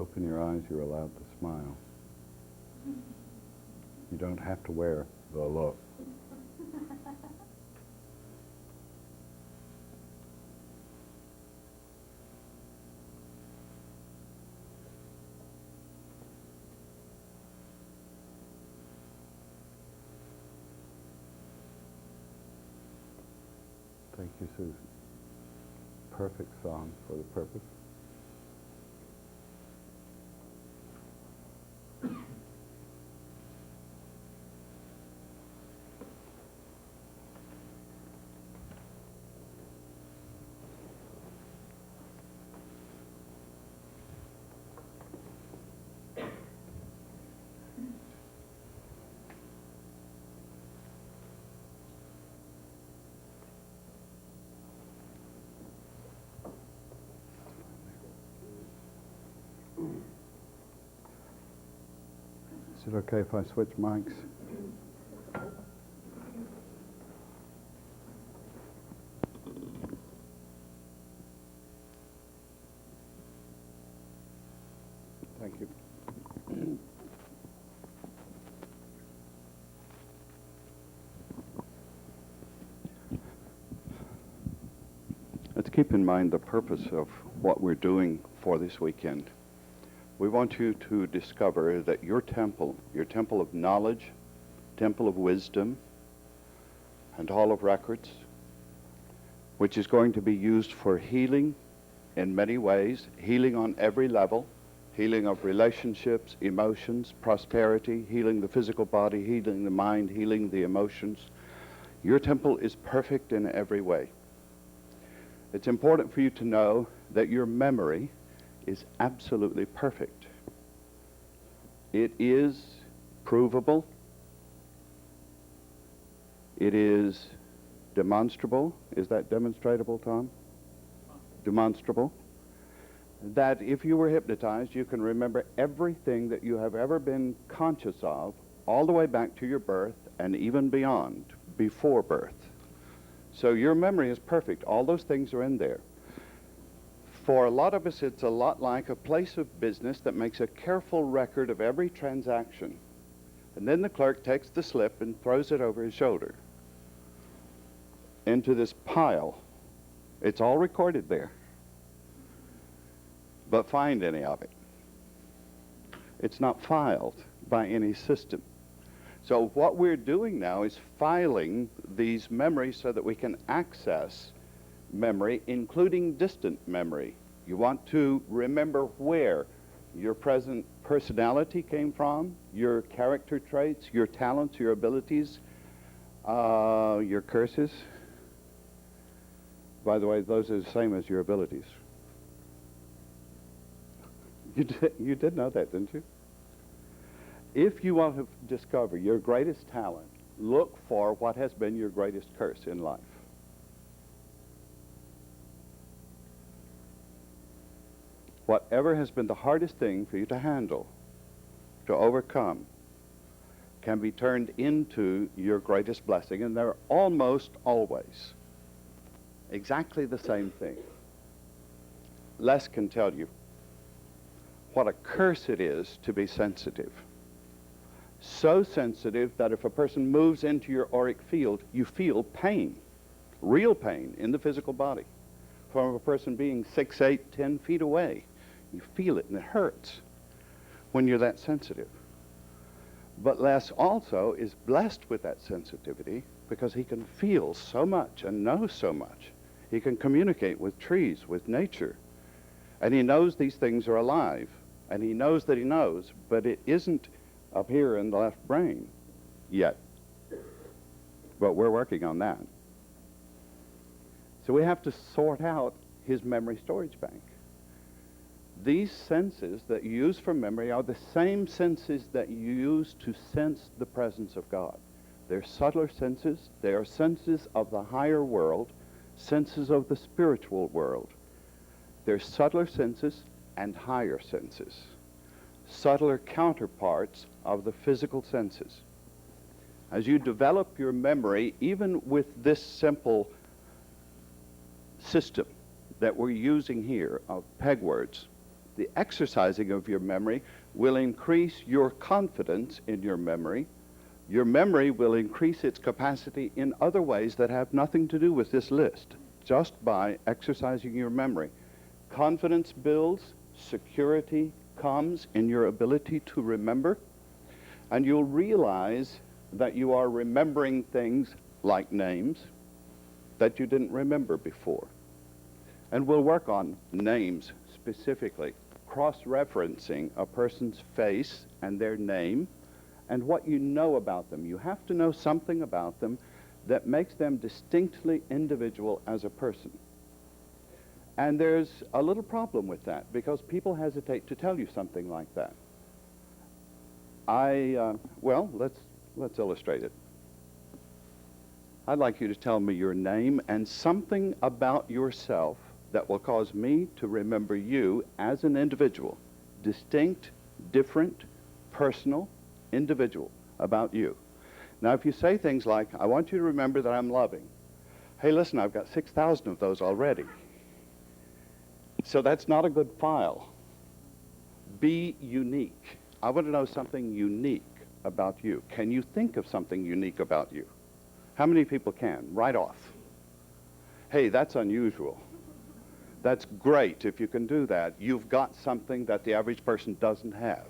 open your eyes, you're allowed to smile. You don't have to wear the look. Thank you, Susan. Perfect song for the purpose. Is it okay if I switch mics? Thank you. Let's keep in mind the purpose of what we're doing for this weekend. We want you to discover that your temple of knowledge, temple of wisdom, and hall of records, which is going to be used for healing in many ways, healing on every level, healing of relationships, emotions, prosperity, healing the physical body, healing the mind, healing the emotions. Your temple is perfect in every way. It's important for you to know that your memory is absolutely perfect. It is provable. It is demonstrable. Is that demonstratable, Tom? Demonstrable. That if you were hypnotized, you can remember everything that you have ever been conscious of, all the way back to your birth and even beyond, before birth. So your memory is perfect. All those things are in there. For a lot of us, it's a lot like a place of business that makes a careful record of every transaction. And then the clerk takes the slip and throws it over his shoulder into this pile. It's all recorded there. But find any of it. It's not filed by any system. So what we're doing now is filing these memories so that we can access memory, including distant memory. You want to remember where your present personality came from, your character traits, your talents, your abilities, your curses. By the way, those are the same as your abilities. You did know that, didn't you? If you want to discover your greatest talent, look for what has been your greatest curse in life. Whatever has been the hardest thing for you to handle, to overcome, can be turned into your greatest blessing, and they're almost always exactly the same thing. Les can tell you what a curse it is to be sensitive. So sensitive that if a person moves into your auric field, you feel pain, real pain in the physical body. From a person being 6, 8, 10 feet away, you feel it and it hurts when you're that sensitive. But Les also is blessed with that sensitivity because he can feel so much and know so much. He can communicate with trees, with nature. And he knows these things are alive. And he knows that he knows, but it isn't up here in the left brain yet. But we're working on that. So we have to sort out his memory storage bank. These senses that you use for memory are the same senses that you use to sense the presence of God. They're subtler senses. They are senses of the higher world, senses of the spiritual world. They're subtler senses and higher senses, subtler counterparts of the physical senses. As you develop your memory, even with this simple system that we're using here of peg words, the exercising of your memory will increase your confidence in your memory. Your memory will increase its capacity in other ways that have nothing to do with this list, just by exercising your memory. Confidence builds, security comes in your ability to remember, and you'll realize that you are remembering things like names that you didn't remember before. And we'll work on names specifically, cross-referencing a person's face and their name and what you know about them. You have to know something about them that makes them distinctly individual as a person. And there's a little problem with that because people hesitate to tell you something like that. Well, let's illustrate it. I'd like you to tell me your name and something about yourself that will cause me to remember you as an individual, distinct, different, personal, individual about you. Now, if you say things like, I want you to remember that I'm loving. Hey, listen, I've got 6,000 of those already. So that's not a good file. Be unique. I want to know something unique about you. Can you think of something unique about you? How many people can? Right off. Hey, that's unusual. That's great if you can do that. You've got something that the average person doesn't have.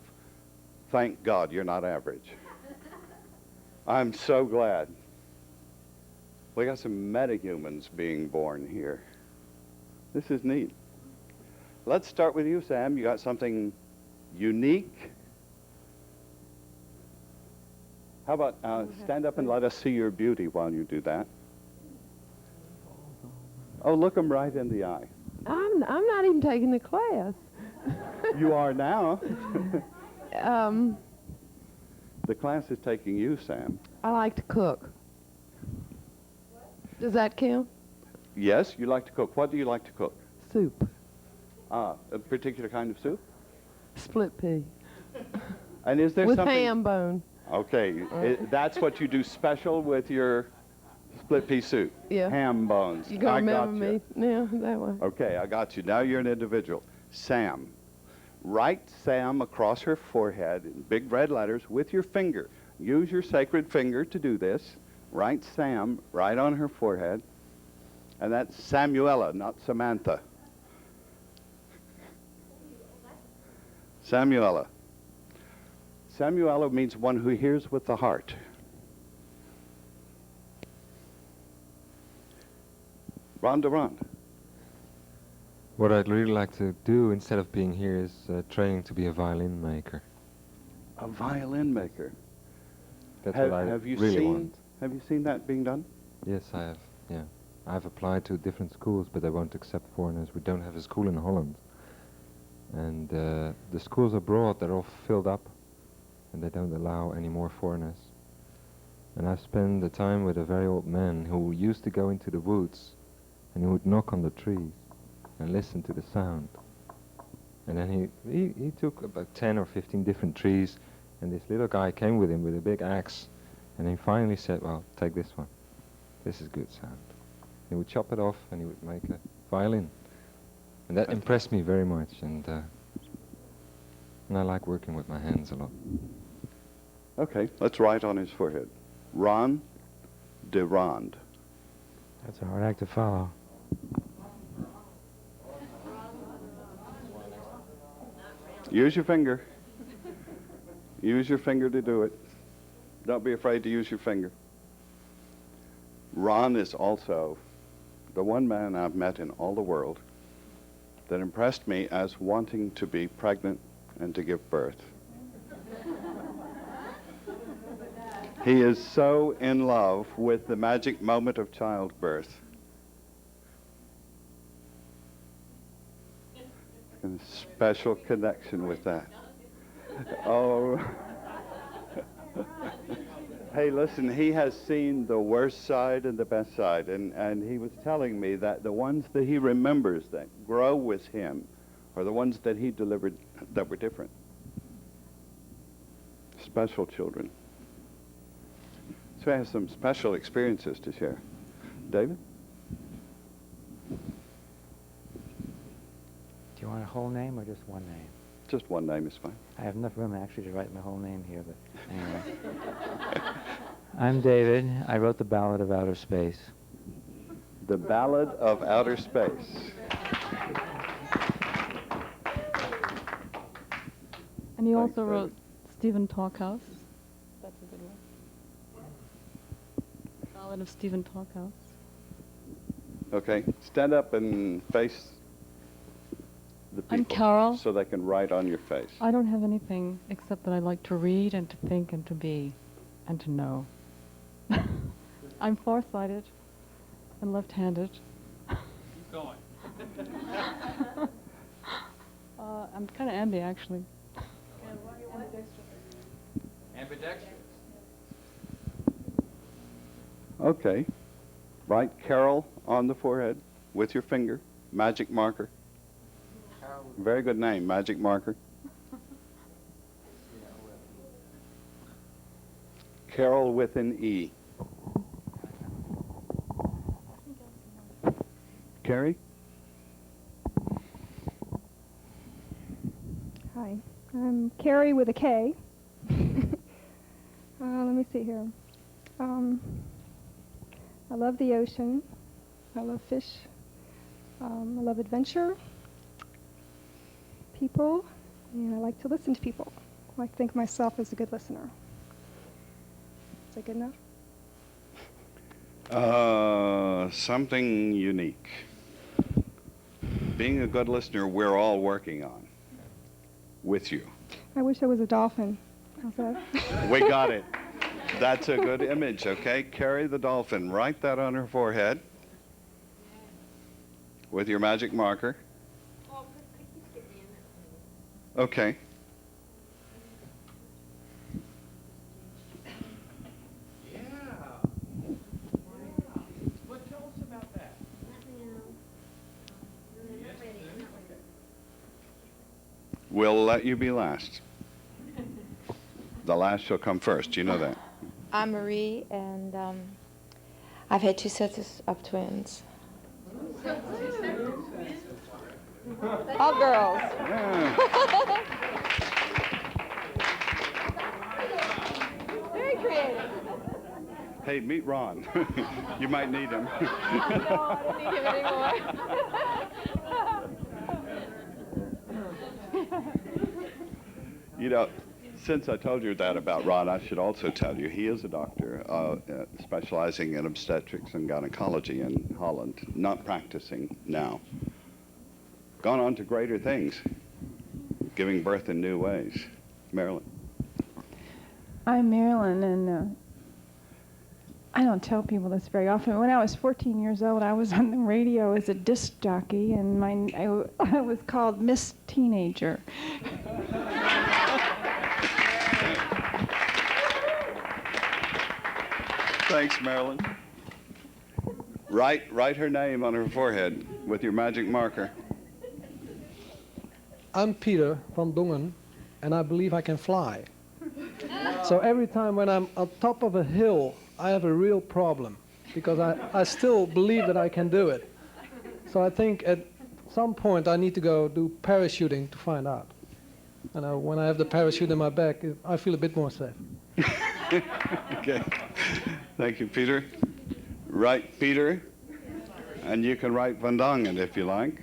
Thank God you're not average. I'm so glad. We got some metahumans being born here. This is neat. Let's start with you, Sam. You got something unique. How about stand up and let us see your beauty while you do that. Oh, look them right in the eye. I'm not even taking the class. You are now. The class is taking you, Sam. I like to cook. Does that count? Yes, you like to cook. What do you like to cook? Soup. A particular kind of soup? Split pea. And is there with something... ham bone. Okay, that's what you do special with your split pea soup? Yeah. Ham bones. You gonna remember you. me now that way? Okay, I got you. Now you're an individual. Sam. Write Sam across her forehead in big red letters with your finger. Use your sacred finger to do this. Write Sam right on her forehead. And that's Samuela, not Samantha. Samuela. Samuela means one who hears with the heart. Rhonda Rond. What I'd really like to do instead of being here is training to be a violin maker. A violin maker. That's what I really want. Have you seen that being done? Yes, I have, yeah. I've applied to different schools, but they won't accept foreigners. We don't have a school in Holland. And the schools abroad, they're all filled up, and they don't allow any more foreigners. And I've spent the time with a very old man who used to go into the woods, and he would knock on the trees and listen to the sound. And then he took about 10 or 15 different trees, and this little guy came with him with a big axe, and he finally said, well, take this one. This is good sound. He would chop it off, and he would make a violin. And that impressed me very much, and I like working with my hands a lot. Okay, let's write on his forehead. Ron de Rond. That's a hard act to follow. Use your finger. Use your finger to do it. Don't be afraid to use your finger. Ron is also the one man I've met in all the world that impressed me as wanting to be pregnant and to give birth. He is so in love with the magic moment of childbirth. A special connection with that. Oh. Hey, listen, he has seen the worst side and the best side, and he was telling me that the ones that he remembers that grow with him are the ones that he delivered that were different. Special children. So I have some special experiences to share. David? Do you want a whole name or just one name? Just one name is fine. I have enough room actually to write my whole name here, but anyway. I'm David. I wrote the Ballad of Outer Space. The Ballad of Outer Space. And you Thanks, also David. wrote Stephen Talkhouse. That's a good one. Ballad of Stephen Talkhouse. Okay, stand up and face the people. I'm Carol. So they can write on your face. I don't have anything except that I like to read and to think and to be and to know. I'm farsighted and left-handed. Keep going. I'm kind of ambi, actually. Ambidextrous. Okay. Write Carol on the forehead with your finger. Magic marker. Very good name, magic marker. Carol with an E. Carrie? Hi, I'm Carrie with a K. Let me see here. I love the ocean. I love fish. I love adventure, people, and I like to listen to people. I think myself as a good listener. Is that good enough? Something unique. Being a good listener, we're all working on. With you. I wish I was a dolphin. How's that? We got it. That's a good image, okay? Carrie the dolphin. Write that on her forehead with your magic marker. Okay. Yeah. What tell us about that? We'll let you be last. The last shall come first. You know that. I'm Marie, and I've had 2 sets of twins. All girls. Yeah. Very creative. Hey, meet Ron. You might need him. No, I don't need him anymore. You know, since I told you that about Ron, I should also tell you he is a doctor specializing in obstetrics and gynecology in Holland, not practicing now. Gone on to greater things, giving birth in new ways. Marilyn. I'm Marilyn, and I don't tell people this very often. When I was 14 years old, I was on the radio as a disc jockey, and I was called Miss Teenager. Thanks, Marilyn. Write her name on her forehead with your magic marker. I'm Peter van Dongen, and I believe I can fly. So every time when I'm on top of a hill, I have a real problem, because I still believe that I can do it. So I think at some point I need to go do parachuting to find out. And when I have the parachute in my back, I feel a bit more safe. Okay. Thank you, Peter. Write Peter, and you can write Van Dongen if you like.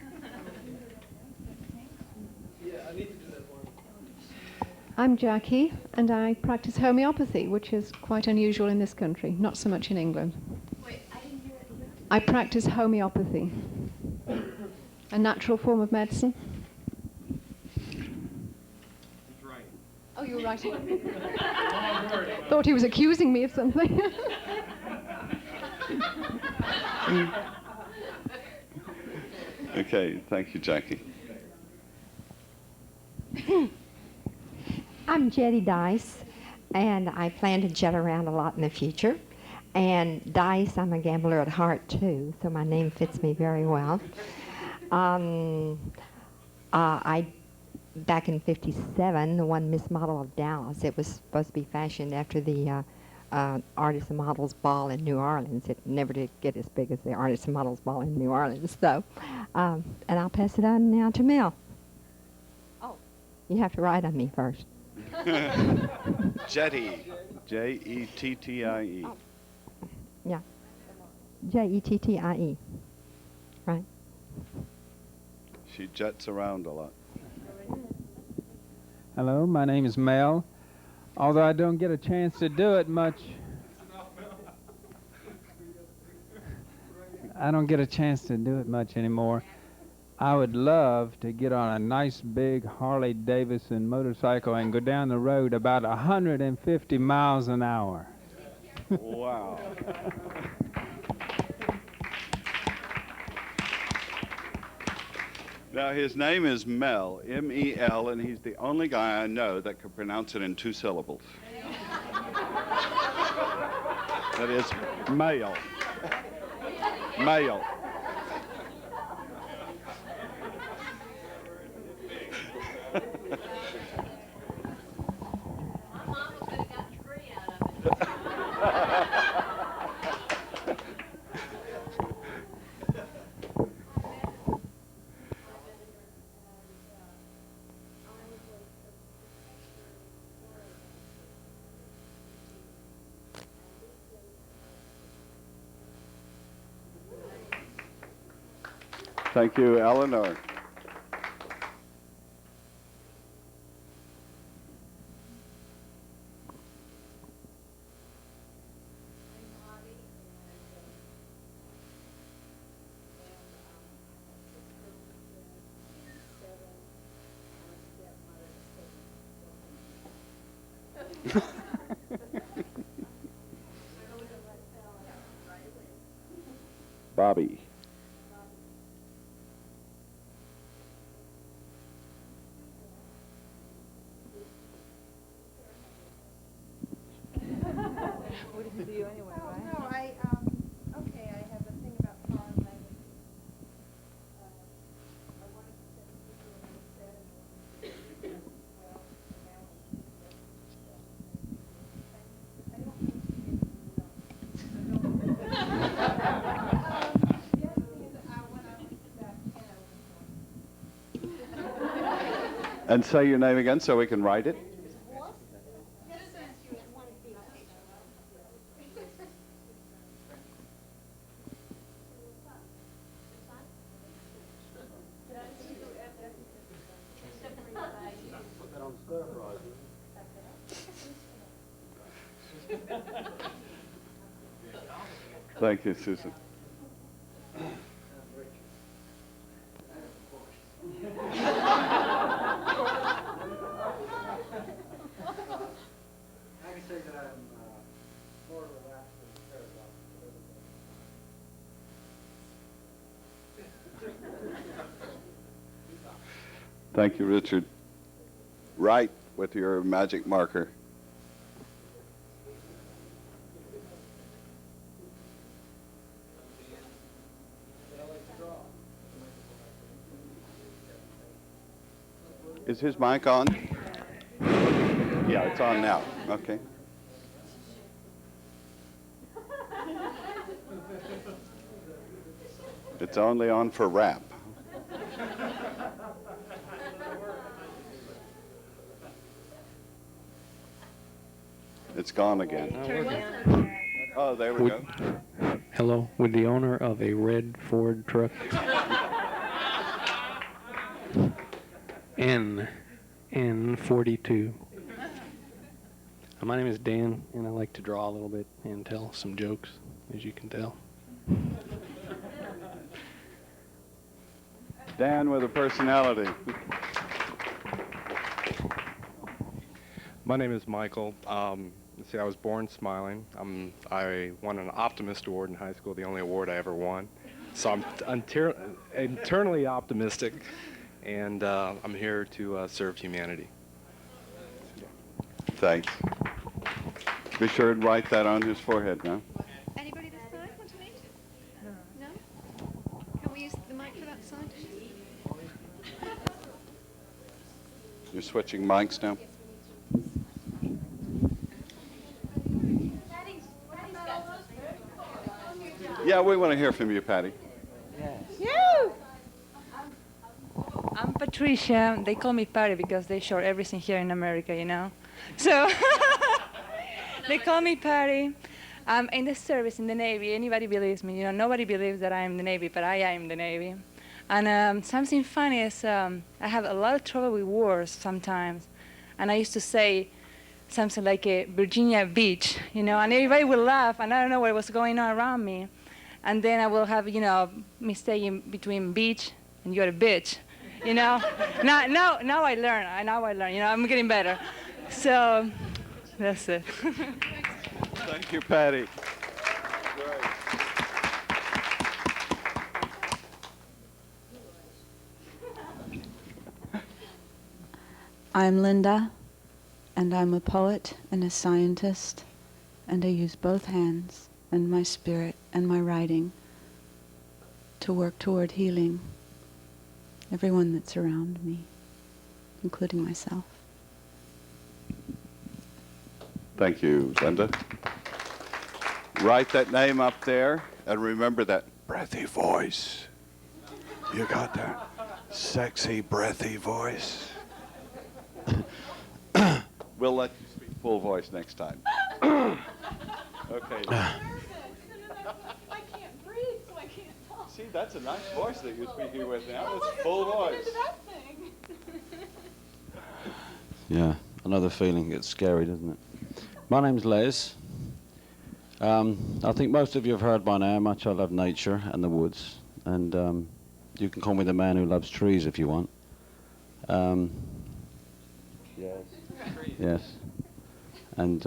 I'm Jackie, and I practice homeopathy, which is quite unusual in this country, not so much in England. Wait, I didn't hear it. I practice homeopathy, a natural form of medicine. He's right. Oh, you're right. Thought he was accusing me of something. Okay, thank you, Jackie. I'm Jetty Dice, and I plan to jet around a lot in the future. And Dice, I'm a gambler at heart, too, so my name fits me very well. Back in '57, won Miss Model of Dallas. It was supposed to be fashioned after the Artists and Models Ball in New Orleans. It never did get as big as the Artists and Models Ball in New Orleans, though. And I'll pass it on now to Mel. You have to write on me first. Jettie. Jettie. Yeah. Jettie. Right. She jets around a lot. Hello, my name is Mel. Although I don't get a chance to do it much, anymore. I would love to get on a nice big Harley Davidson motorcycle and go down the road about 150 miles an hour. Wow. Now, his name is Mel, M-E-L, and he's the only guy I know that can pronounce it in 2 syllables. That is male. Male. Thank you, Eleanor. Bobby. What did you do anyway, right? No, okay, I have a thing about foreign language. I wanted to send people what you said, and well, now I don't think you did. And say your name again so we can write it. Thank you, Susan. Thank you, Richard. Write with your magic marker. Is his mic on? Yeah, it's on now. Okay. It's only on for rap. It's gone again. Oh, there we go. Hello, would the owner of a red Ford truck N42. My name is Dan, and I like to draw a little bit and tell some jokes, as you can tell. Dan with a personality. My name is Michael. See, I was born smiling. I won an Optimist Award in high school, the only award I ever won. So I'm internally optimistic, and I'm here to serve humanity. Thanks. Be sure to write that on his forehead now. Anybody this side want to meet? No? Can we use the mic for that side? You're switching mics now? Yeah, we want to hear from you, Patty. Yes. I'm Patricia. They call me Patty because they short everything here in America, you know. So they call me Patty. I'm in the service in the Navy. Anybody believes me? You know, nobody believes that I am the Navy, but I am the Navy. And something funny is I have a lot of trouble with words sometimes. And I used to say something like Virginia Beach, you know, and everybody will laugh, and I don't know what was going on around me. And then I will have, you know, mistake between beach and you're a bitch, you know. now I learn. Now I learn. You know, I'm getting better. So that's it. Thank you, Patty. I'm Linda, and I'm a poet and a scientist, and I use both hands and my spirit and my writing to work toward healing everyone that's around me, including myself. Thank you, Linda. Write that name up there, and remember that breathy voice. You got that sexy, breathy voice. We'll let you speak full voice next time. Okay. I can't breathe, so I can't talk. See, that's a nice voice that you're speaking with now. It's full voice. Yeah, another feeling gets scary, doesn't it? My name's Les. I think most of you have heard by now how much I love nature and the woods. And you can call me the man who loves trees if you want. Yes. Yes. And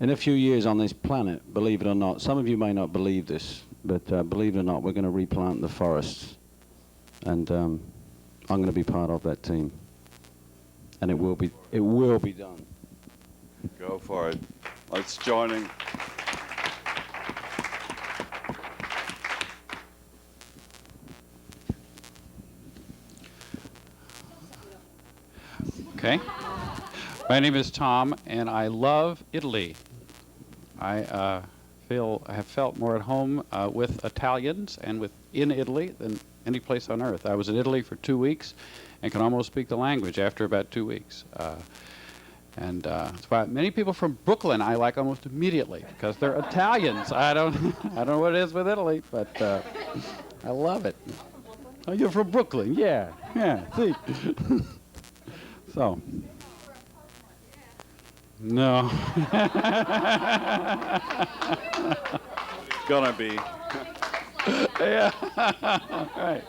in a few years on this planet, believe it or not, some of you may not believe this, but believe it or not, we're going to replant the forests. And I'm going to be part of that team. And it will be done. Go for it. Let's join in. Okay. My name is Tom, and I love Italy. I have felt more at home with Italians and in Italy than any place on earth. I was in Italy for 2 weeks and can almost speak the language after about 2 weeks. And that's why many people from Brooklyn I like almost immediately because they're Italians. I don't know what it is with Italy, but I love it. Oh, you're from Brooklyn? Yeah. See. So. No. It's gonna be. Yeah. Right.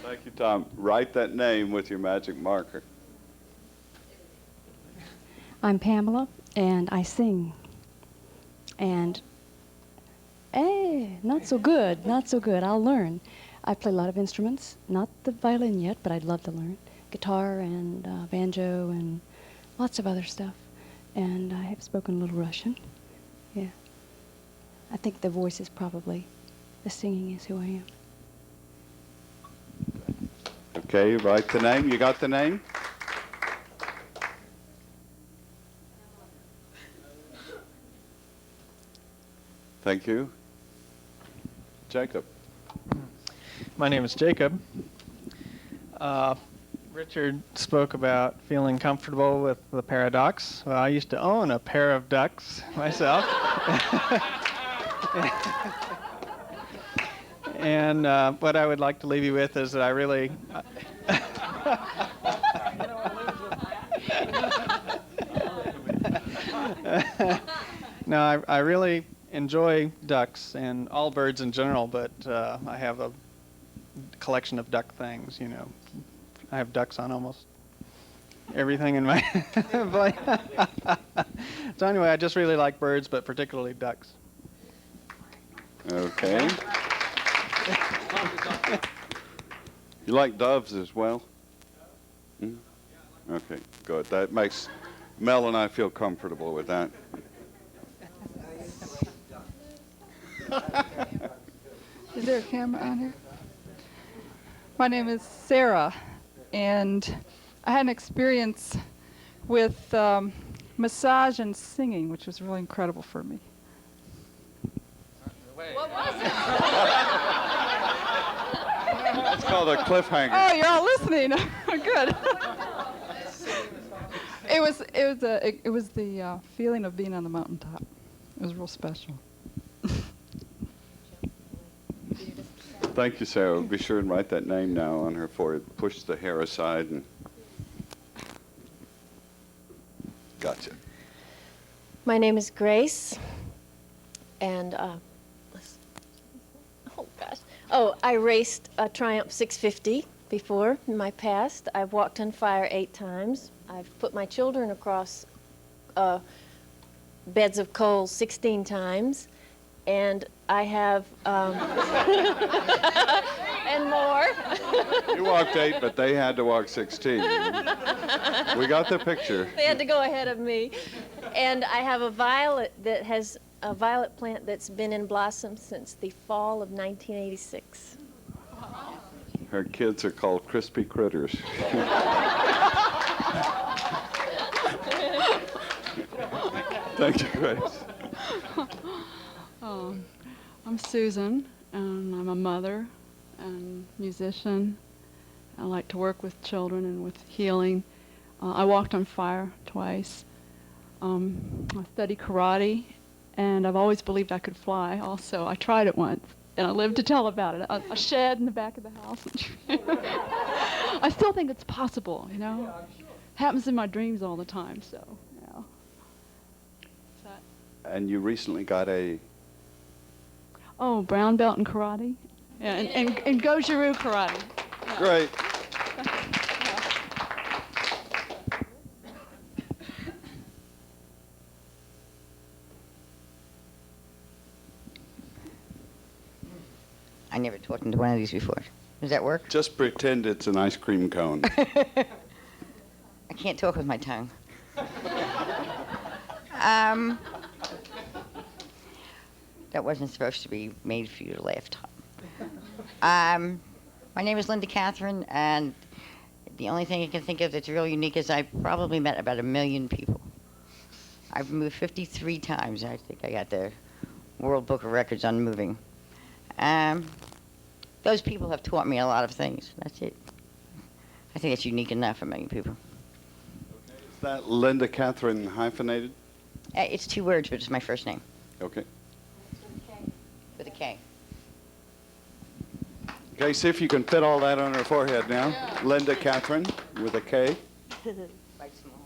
Thank you, Tom. Write that name with your magic marker. I'm Pamela, and I sing. And, not so good, not so good. I'll learn. I play a lot of instruments, not the violin yet, but I'd love to learn. Guitar and banjo and lots of other stuff. And I have spoken a little Russian. Yeah. I think the voice is probably, the singing is who I am. Okay, write the name. You got the name? Thank you. Jacob. My name is Jacob. Richard spoke about feeling comfortable with the paradox. Well, I used to own a pair of ducks myself. And what I would like to leave you with is that I really... No, I really enjoy ducks and all birds in general, but I have a collection of duck things, you know. I have ducks on almost everything in my place. So anyway, I just really like birds, but particularly ducks. Okay. You like doves as well? Hmm? Okay, good. That makes Mel and I feel comfortable with that. Is there a camera on here? My name is Sarah, and I had an experience with massage and singing, which was really incredible for me. What was it? It's called a cliffhanger. Oh, you're all listening. Good. It was the feeling of being on the mountaintop. It was real special. Thank you, Sarah. Be sure and write that name now on her forehead. Push the hair aside and... Gotcha. My name is Grace, and I raced a Triumph 650 before in my past. I've walked on fire 8 times. I've put my children across beds of coal 16 times, and I have and more. You walked 8, but they had to walk 16. We got the picture. They had to go ahead of me. And I have a violet plant that's been in blossom since the fall of 1986. Her kids are called crispy critters. Thank you, Grace. I'm Susan, and I'm a mother and musician. I like to work with children and with healing. I walked on fire twice. I study karate, and I've always believed I could fly also. I tried it once, and I lived to tell about it. A shed in the back of the house. I still think it's possible, you know. Happens in my dreams all the time, so, yeah. And you recently got a... Oh, brown belt in karate, yeah, and Goju-Ryu karate. Yeah. Great. I never talked into one of these before. Does that work? Just pretend it's an ice cream cone. I can't talk with my tongue. That wasn't supposed to be made for you to laugh, Tom. My name is Linda Catherine, and the only thing I can think of that's real unique is I've probably met about 1 million people. I've moved 53 times. I think I got the World Book of Records on moving. Those people have taught me a lot of things. That's it. I think it's unique enough for 1 million people. Is that Linda Catherine hyphenated? It's 2 words, but it's my first name. Okay. With a K. Okay, see if you can fit all that on her forehead now. Yeah. Linda Catherine with a K. Quite small.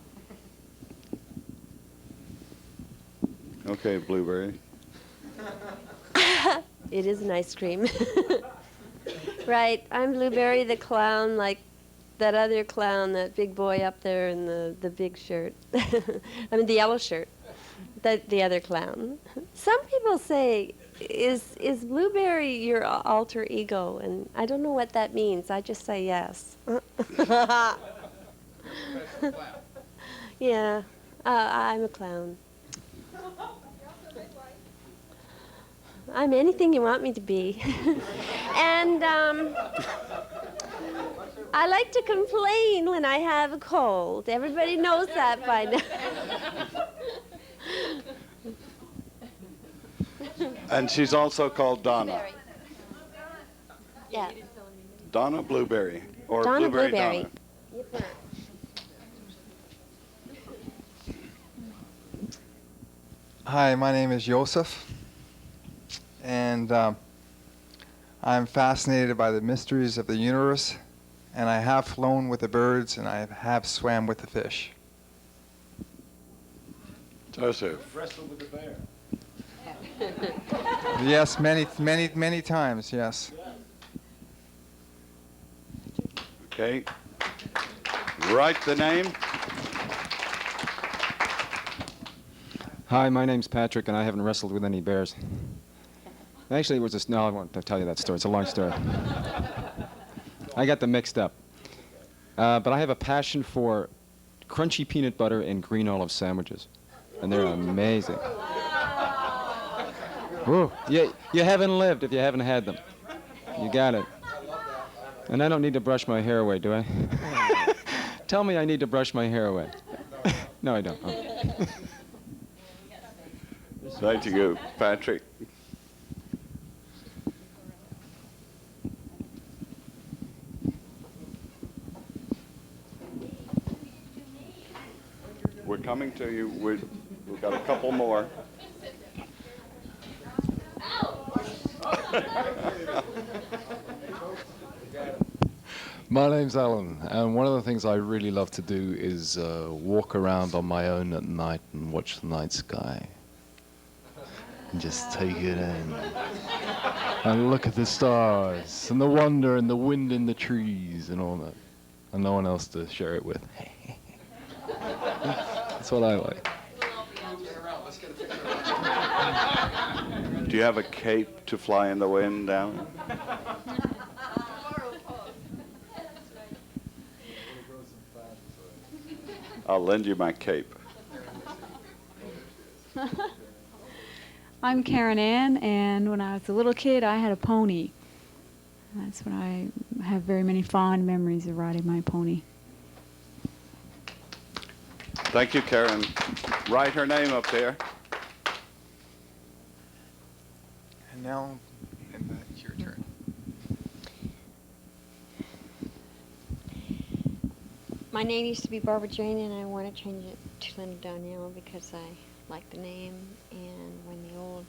Okay, Blueberry. It is an ice cream. Right, I'm Blueberry the clown, like that other clown, that big boy up there in the big shirt. I mean, the yellow shirt. The other clown. Some people say, is Blueberry your alter ego? And I don't know what that means. I just say yes. Yeah, I'm a clown. I'm anything you want me to be. And I like to complain when I have a cold. Everybody knows that by now. And she's also called Donna. Yeah. Donna Blueberry. Or Donna Blueberry Blueberry. Donna. Hi, my name is Joseph, and I'm fascinated by the mysteries of the universe, and I have flown with the birds, and I have swam with the fish. Joseph. Wrestled with the bear. Yes, many times, yes. Okay. Write the name. Hi, my name's Patrick, and I haven't wrestled with any bears. Actually, it was this. No, I won't tell you that story. It's a long story. I got them mixed up. But I have a passion for crunchy peanut butter and green olive sandwiches, and they're amazing. Woo. You haven't lived if you haven't had them. You got it. And I don't need to brush my hair away, do I? Tell me I need to brush my hair away. No, I don't. Oh. Right you go, Patrick. We're coming to you. We've got a couple more. My name's Alan, and one of the things I really love to do is walk around on my own at night and watch the night sky. And just take it in. And look at the stars, and the wonder, and the wind in the trees, and all that. And no one else to share it with. That's what I like. Do you have a cape to fly in the wind, Alan? I'll lend you my cape. I'm Karen Ann, and when I was a little kid, I had a pony. That's when I have very many fond memories of riding my pony. Thank you, Karen. Write her name up there. And now, Linda, it's your turn. My name used to be Barbara Jane, and I want to change it to Linda Danielle because I like the name, and when the old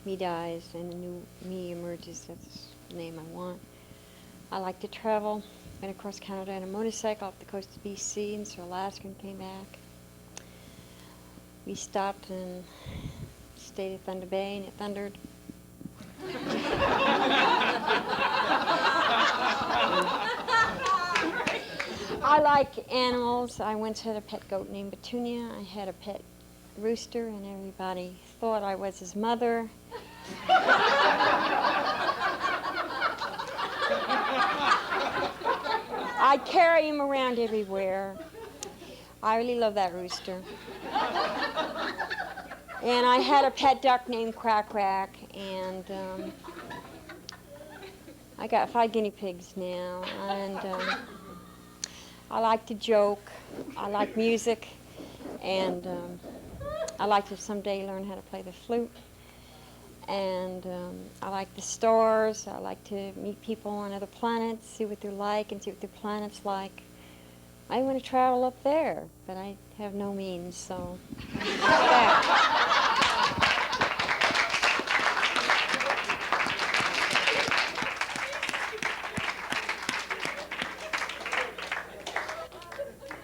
me dies and the new me emerges, that's the name I want. I like to travel. Went across Canada on a motorcycle off the coast of BC and through Alaska and came back. We stopped and stayed at Thunder Bay, and it thundered. I like animals. I once had a pet goat named Petunia. I had a pet rooster, and everybody thought I was his mother. I carry him around everywhere. I really love that rooster. And I had a pet duck named Quack Quack, and I got 5 guinea pigs now, and I like to joke. I like music, and I like to someday learn how to play the flute. And I like the stars. I like to meet people on other planets, see what they're like and see what their planet's like. I want to travel up there, but I have no means, so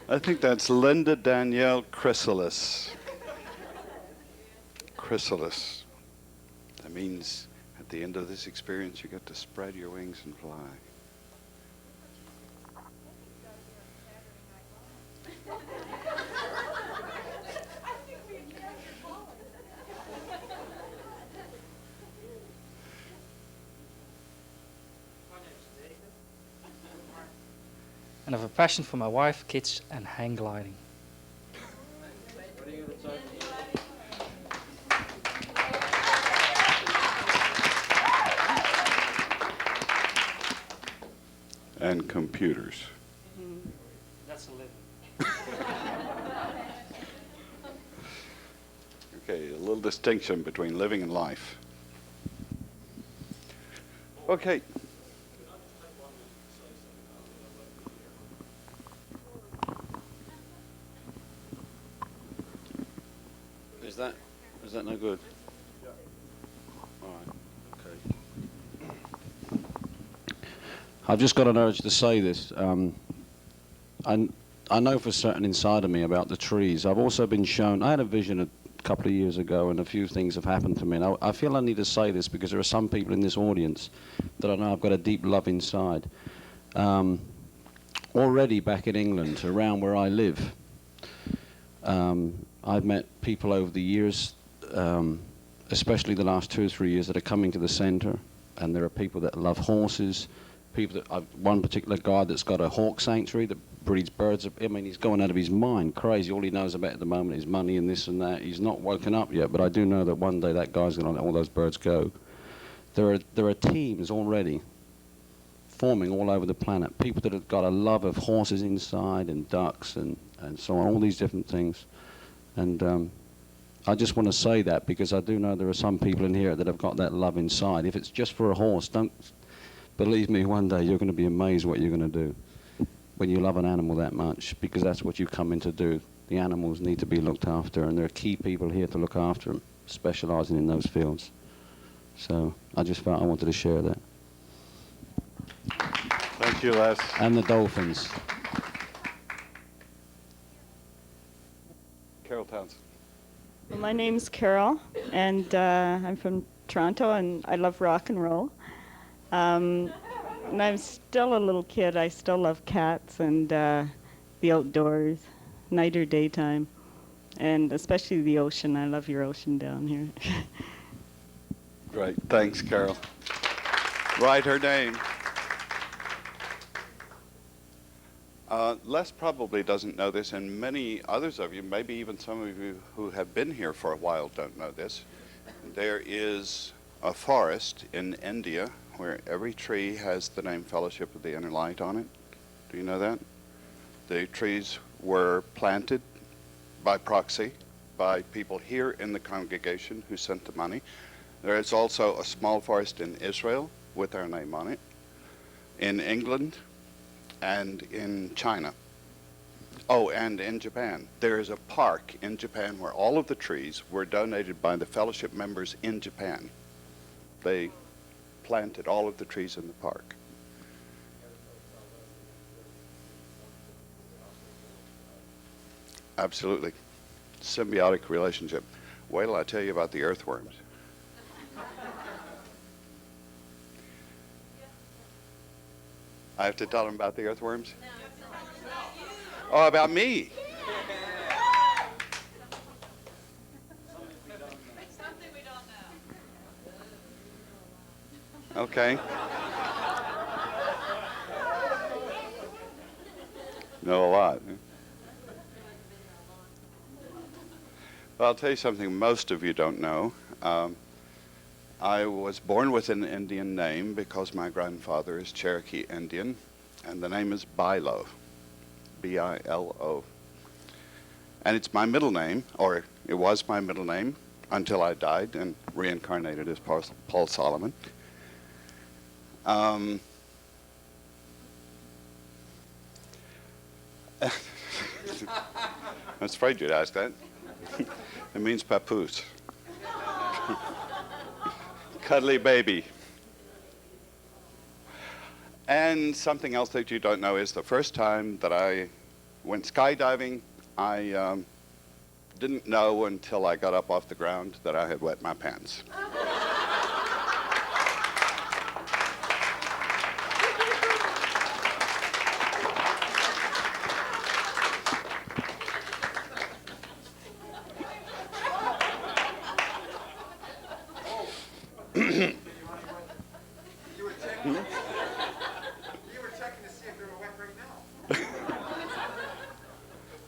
I think that's Linda Danielle Chrysalis. Chrysalis. That means at the end of this experience, you get to spread your wings and fly. And I have a passion for my wife, kids, and hang gliding. And computers. That's a living. Okay, a little distinction between living and life. Okay. Is that no good? All right. Okay. I've just got an urge to say this. I know for certain inside of me about the trees. I've also been shown, I had a vision a couple of years ago, and a few things have happened to me. And I feel I need to say this because there are some people in this audience that I know I've got a deep love inside. Already back in England, around where I live, I've met people over the years, especially the last 2 or 3 years, that are coming to the centre, and there are people that love horses. People that one particular guy that's got a hawk sanctuary that breeds birds. I mean, he's going out of his mind, crazy. All he knows about at the moment is money and this and that. He's not woken up yet, but I do know that one day that guy's going to let all those birds go. There are teams already forming all over the planet. People that have got a love of horses inside and ducks and so on, all these different things. And I just want to say that because I do know there are some people in here that have got that love inside. If it's just for a horse, don't believe me, one day you're going to be amazed what you're going to do when you love an animal that much, because that's what you come in to do. The animals need to be looked after, and there are key people here to look after them, specialising in those fields. So I just felt I wanted to share that. Thank you, Les. And the dolphins. Carol Townsend. Well, my name's Carol, and I'm from Toronto, and I love rock and roll. And I'm still a little kid. I still love cats and the outdoors, night or daytime, and especially the ocean. I love your ocean down here. Great. Thanks, Carol. Write her name. Les probably doesn't know this, and many others of you, maybe even some of you who have been here for a while don't know this. There is a forest in India where every tree has the name Fellowship of the Inner Light on it. Do you know that? The trees were planted by proxy by people here in the congregation who sent the money. There is also a small forest in Israel with our name on it, in England, and in China. Oh, and in Japan. There is a park in Japan where all of the trees were donated by the fellowship members in Japan. They planted all of the trees in the park. Absolutely. Symbiotic relationship. Wait till I tell you about the earthworms. I have to tell them about the earthworms? Oh, about me. Okay. Know a lot. Well, I'll tell you something most of you don't know. I was born with an Indian name because my grandfather is Cherokee Indian, and the name is Bilo, B-I-L-O. And it's my middle name, or it was my middle name, until I died and reincarnated as Paul Solomon. I was afraid you'd ask that. It means papoose. Cuddly baby. And something else that you don't know is the first time that I went skydiving, I didn't know until I got up off the ground that I had wet my pants.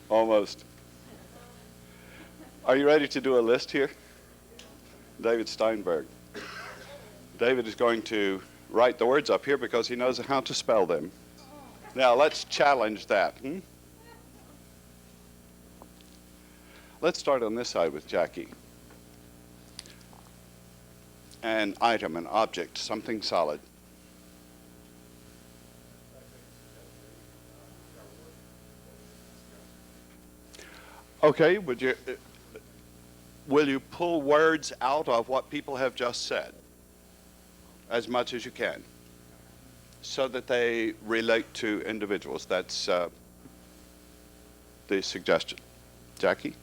Almost. Are you ready to do a list here? David Steinberg. David is going to write the words up here because he knows how to spell them. Now let's challenge that. Let's start on this side with Jackie. An item, an object, something solid. Okay, will you pull words out of what people have just said as much as you can so that they relate to individuals? That's the suggestion. Jackie?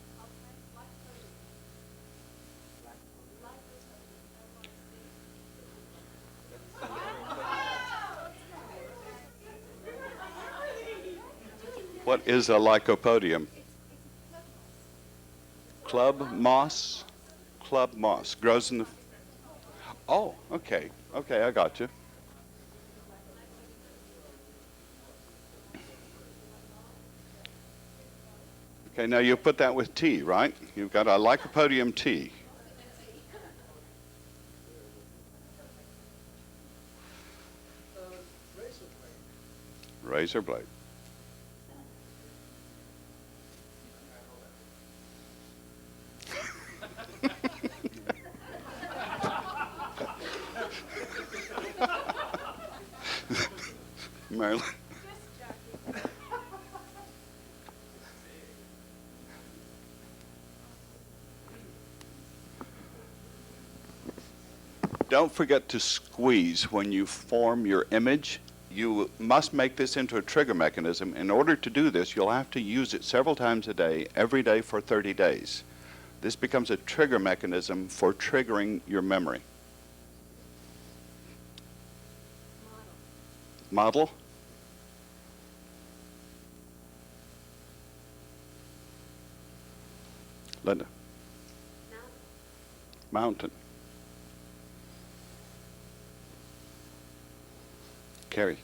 What is a lycopodium? Club moss. Club moss grows in the. Oh, okay. Okay, I got you. Okay, now you put that with tea, right? You've got a lycopodium tea. Razor blade. Marilyn. Don't forget to squeeze when you form your image. You must make this into a trigger mechanism. In order to do this, you'll have to use it several times a day, every day for 30 days. This becomes a trigger mechanism for triggering your memory. Model? Linda? Mountain. Carrie?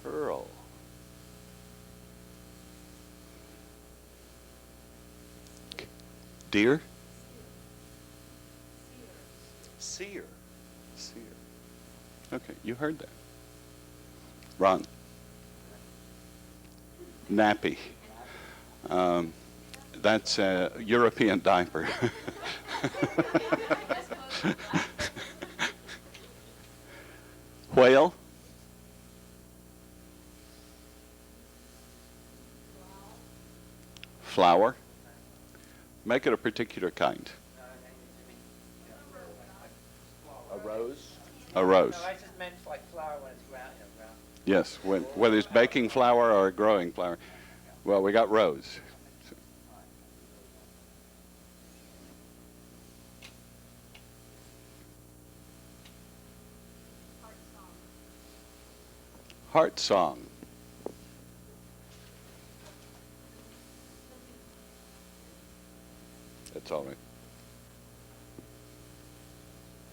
Pearl. Deer? Seer. Seer. Okay, you heard that. Ron? Nappy. That's a European diaper. Whale? Flower? Make it a particular kind. A rose? A rose. No, I just meant like flower when it's ground. Yes, whether it's baking flour or growing flour. Well, we got rose. Heart song. That's all right.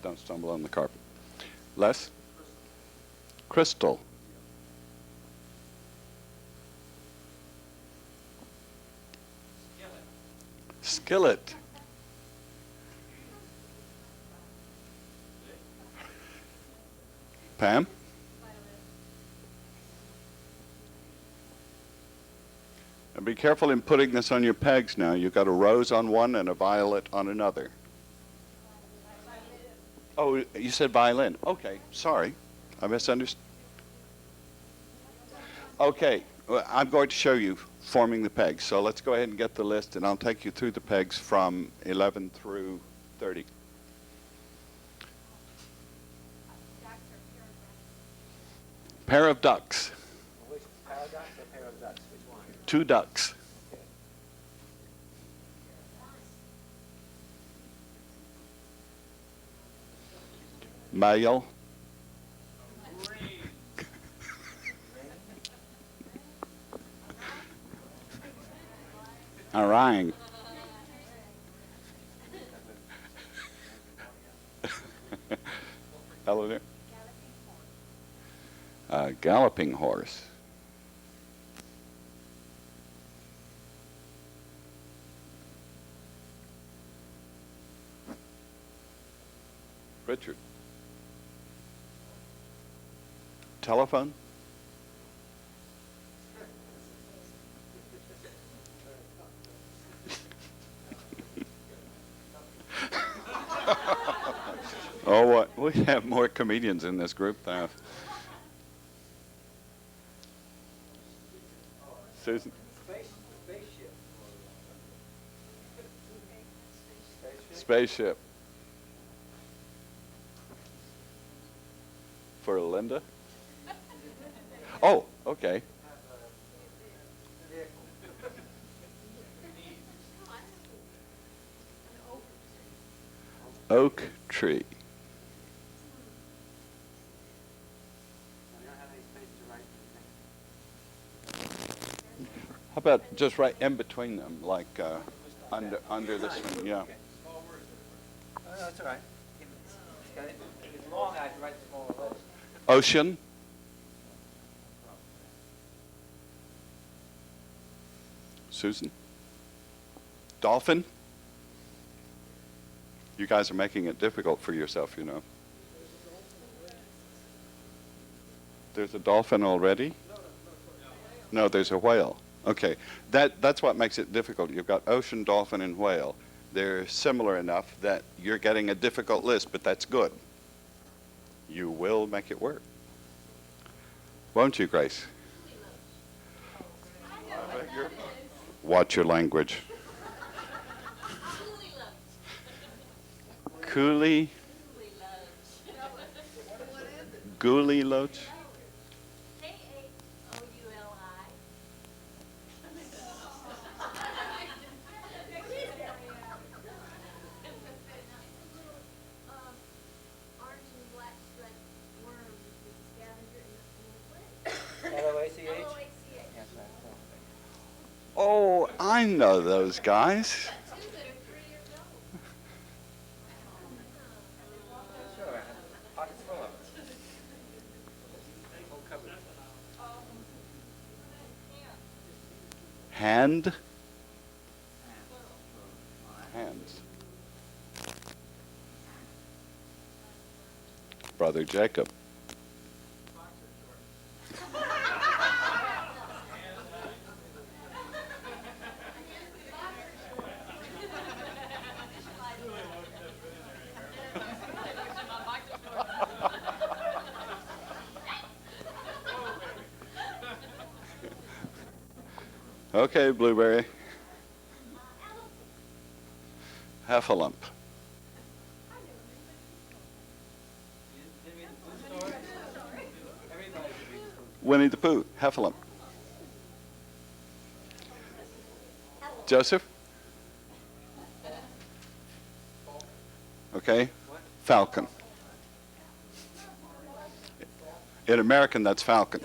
Don't stumble on the carpet. Les? Crystal. Skillet. Pam? And be careful in putting this on your pegs now. You've got a rose on one and a violet on another. Oh, you said violin. Okay, sorry. I misunderstood. Okay, well, I'm going to show you forming the pegs. So let's go ahead and get the list, and I'll take you through the pegs from 11 through 30. Pair of ducks. Which paradox or pair of ducks? Which one? 2 ducks. Male. Orang. Eleanor. Galloping horse. Richard. Telephone. Oh, what? We have more comedians in this group than Susan. Spaceship. For Linda? Oh, okay. Oak tree. How about just right in between them, like under this one? Yeah. Oh, no, that's all right. If it's long, I can write smaller letters. Ocean. Susan. Dolphin. You guys are making it difficult for yourself, you know. There's a dolphin already? No, there's a whale. Okay, that's what makes it difficult. You've got ocean, dolphin, and whale. They're similar enough that you're getting a difficult list, but that's good. You will make it work. Won't you, Grace? Watch your language. Coolie. Goolie Loach. L-O-A-C-H? Oh, I know those guys. Sure. Pockets full of them. Whole cupboard. Hand. Hands. Brother Jacob. Okay, Blueberry. Heffalump. Winnie the Pooh. Heffalump. Joseph? Okay. Falcon. In American, that's falcon.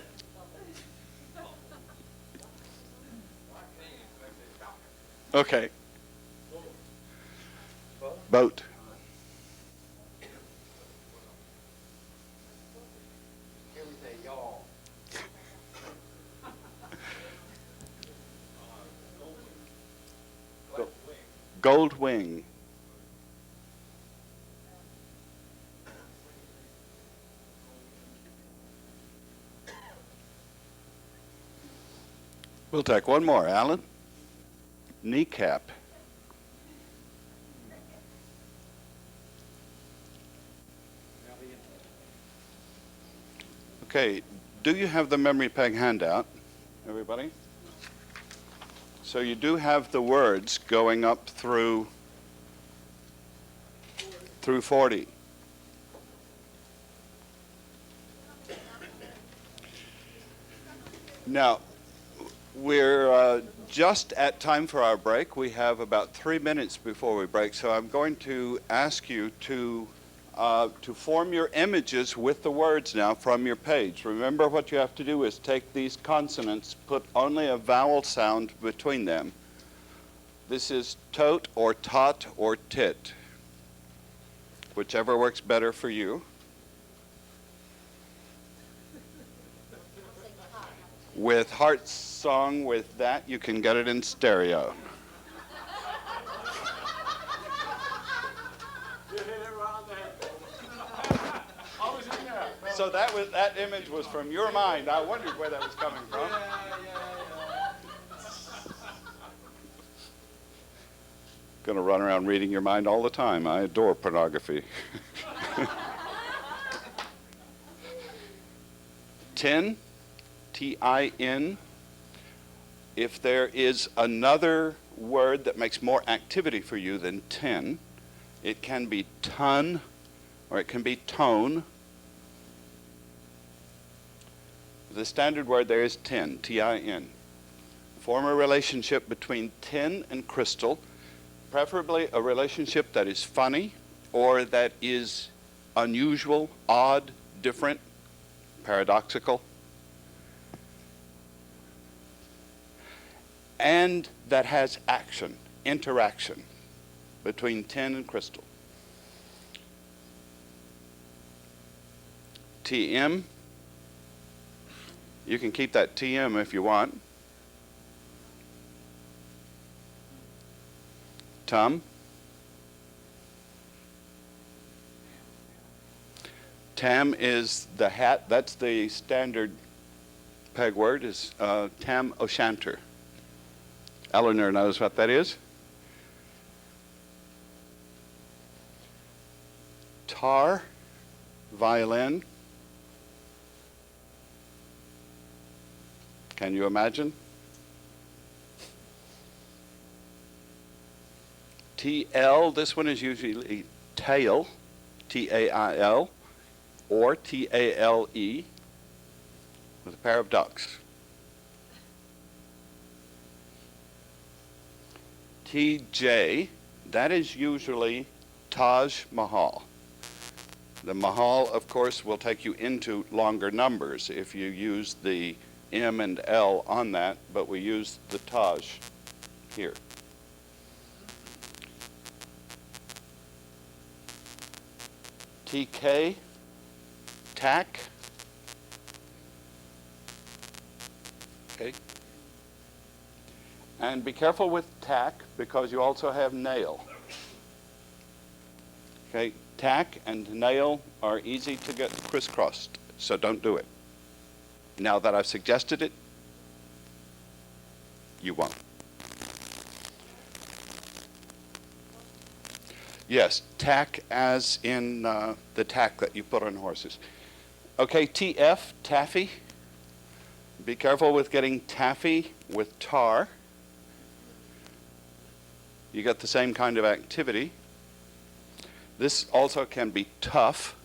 Okay. Boat. Here we say y'all. Gold wing. We'll take one more, Alan. Kneecap. Okay, do you have the memory peg handout, everybody? So you do have the words going up through 40. Now, we're just at time for our break. We have about 3 minutes before we break, so I'm going to ask you to form your images with the words now from your page. Remember, what you have to do is take these consonants, put only a vowel sound between them. This is tote or tot or tit, whichever works better for you. With Heart Song, with that, you can get it in stereo. So that image was from your mind. I wondered where that was coming from. Going to run around reading your mind all the time. I adore pornography. Tin, T-I-N. If there is another word that makes more activity for you than tin, it can be ton or it can be tone. The standard word there is tin, T-I-N. Form a relationship between tin and crystal, preferably a relationship that is funny or that is unusual, odd, different, paradoxical, and that has action, interaction between tin and crystal. TM. You can keep that TM if you want. Tum. Tam is the hat. That's the standard peg word, is tam o'shanter. Eleanor knows what that is. Tar, violin. Can you imagine? TL, this one is usually T, tail, T-A-I-L, or T-A-L-E, with a pair of ducks. TJ, that is usually Taj Mahal. The Mahal, of course, will take you into longer numbers if you use the M and L on that, but we use the Taj here. TK, tack. Okay. And be careful with tack because you also have nail. Okay, tack and nail are easy to get crisscrossed, so don't do it. Now that I've suggested it, you won't. Yes, tack as in the tack that you put on horses. Okay, TF, taffy. Be careful with getting taffy with tar. You get the same kind of activity. This also can be tough.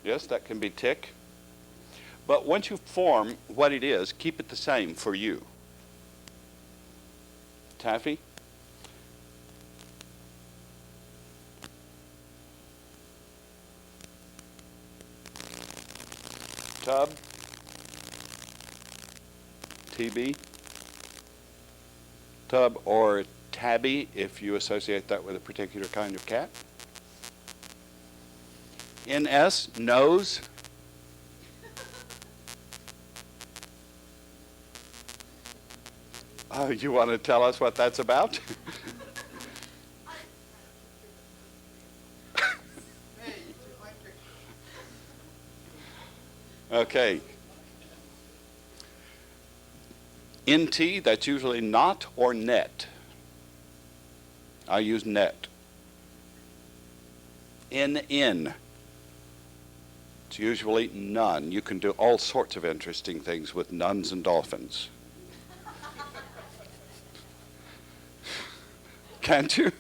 Yes, that can be tick. But once you form what it is, keep it the same for you. Taffy. Tub. TB. Tub or tabby if you associate that with a particular kind of cat. NS, nose. Oh, you want to tell us what that's about? Okay. NT, that's usually not or net. I use net. NN, it's usually none. You can do all sorts of interesting things with nuns and dolphins. Can't you?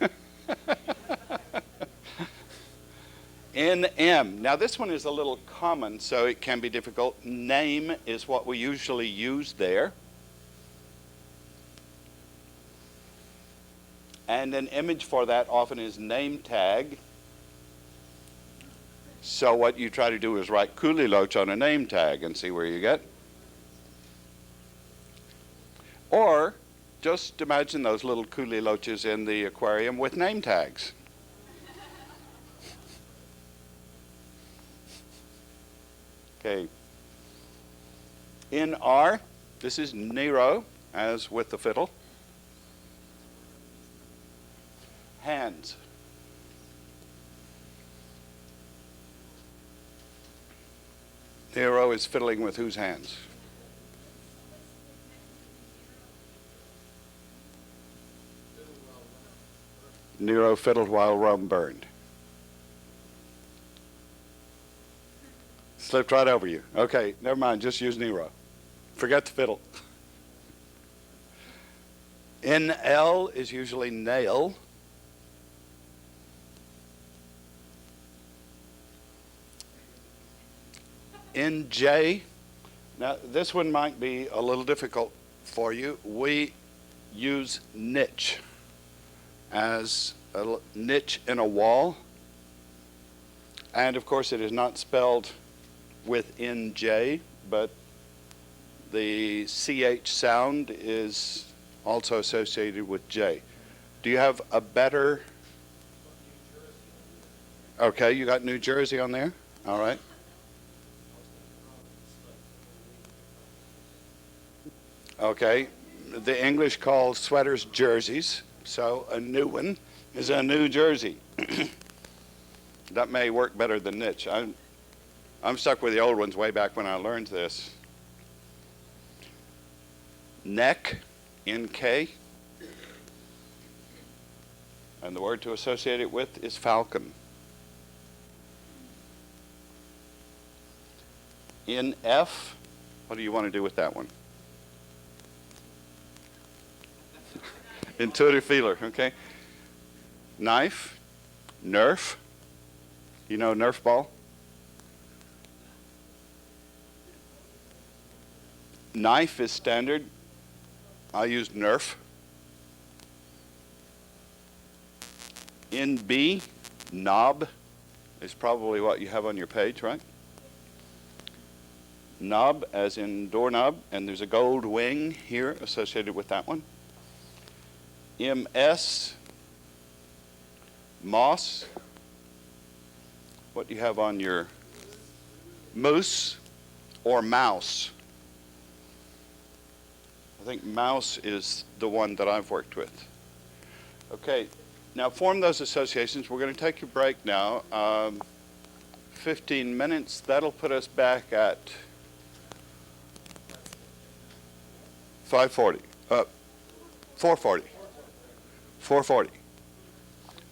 NM. Now this one is a little common, so it can be difficult. Name is what we usually use there. And an image for that often is name tag. So what you try to do is write Coolie Loach on a name tag and see where you get. Or just imagine those little Coolie Loaches in the aquarium with name tags. Okay. In R, this is Nero, as with the fiddle. Hands. Nero is fiddling with whose hands? Nero fiddled while Rome burned. Slipped right over you. Okay, never mind, just use Nero. Forget the fiddle. NL is usually nail. NJ, now this one might be a little difficult for you. We use niche as a niche in a wall. And of course it is not spelled with NJ, but the CH sound is also associated with J. Do you have a better? Okay, you got New Jersey on there? All right. Okay, the English call sweaters jerseys, so a new one is a New Jersey. That may work better than niche. I'm stuck with the old ones way back when I learned this. Neck, NK, and the word to associate it with is falcon. NF, what do you want to do with that one? Intuitive feeler, okay. Knife, Nerf. You know Nerf ball? Knife is standard. I use Nerf. In B, knob is probably what you have on your page, right? Knob as in doorknob, and there's a gold wing here associated with that one. MS, moss. What do you have on your moose or mouse? I think mouse is the one that I've worked with. Okay, now form those associations. We're going to take a break now. 15 minutes. That'll put us back at 5:40. 4:40. 4:40.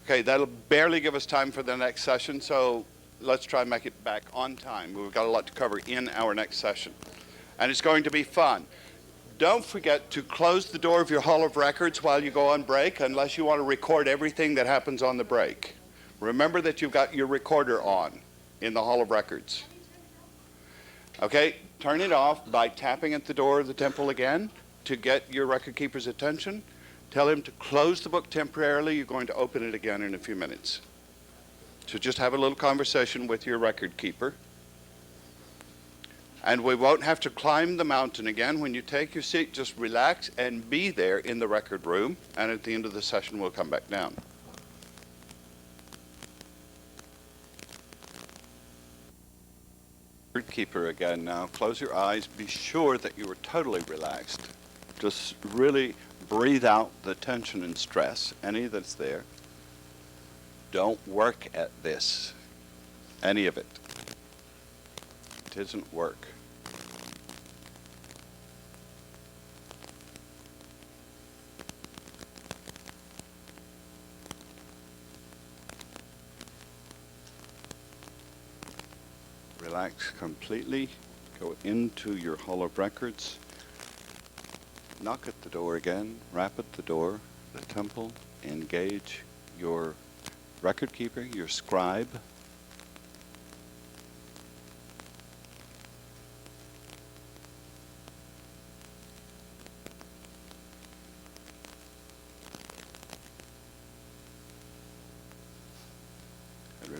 Okay, that'll barely give us time for the next session, so let's try and make it back on time. We've got a lot to cover in our next session. And it's going to be fun. Don't forget to close the door of your Hall of Records while you go on break, unless you want to record everything that happens on the break. Remember that you've got your recorder on in the Hall of Records. Okay, turn it off by tapping at the door of the temple again to get your record keeper's attention. Tell him to close the book temporarily. You're going to open it again in a few minutes. So just have a little conversation with your record keeper. And we won't have to climb the mountain again. When you take your seat, just relax and be there in the record room. And at the end of the session, we'll come back down. Record keeper again now. Close your eyes. Be sure that you are totally relaxed. Just really breathe out the tension and stress, any that's there. Don't work at this, any of it. It isn't work. Relax completely. Go into your Hall of Records. Knock at the door again, rap at the door, the temple, engage your record keeper, your scribe.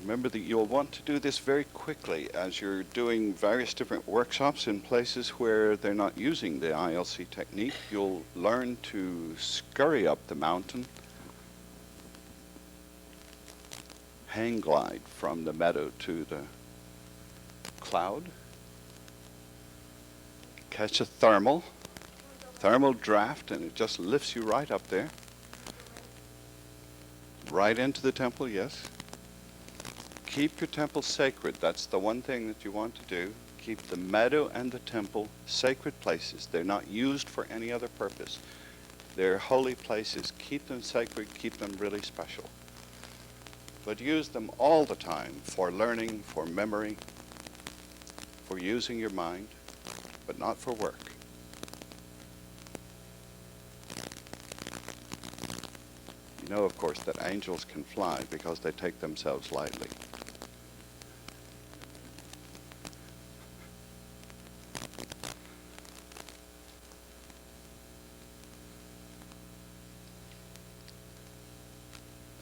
Remember that you'll want to do this very quickly as you're doing various different workshops in places where they're not using the ILC technique. You'll learn to scurry up the mountain, hang glide from the meadow to the cloud, catch a thermal draft, and it just lifts you right up there, right into the temple, yes. Keep your temple sacred. That's the one thing that you want to do. Keep the meadow and the temple sacred places. They're not used for any other purpose. They're holy places. Keep them sacred. Keep them really special. But use them all the time for learning, for memory, for using your mind, but not for work. You know, of course, that angels can fly because they take themselves lightly.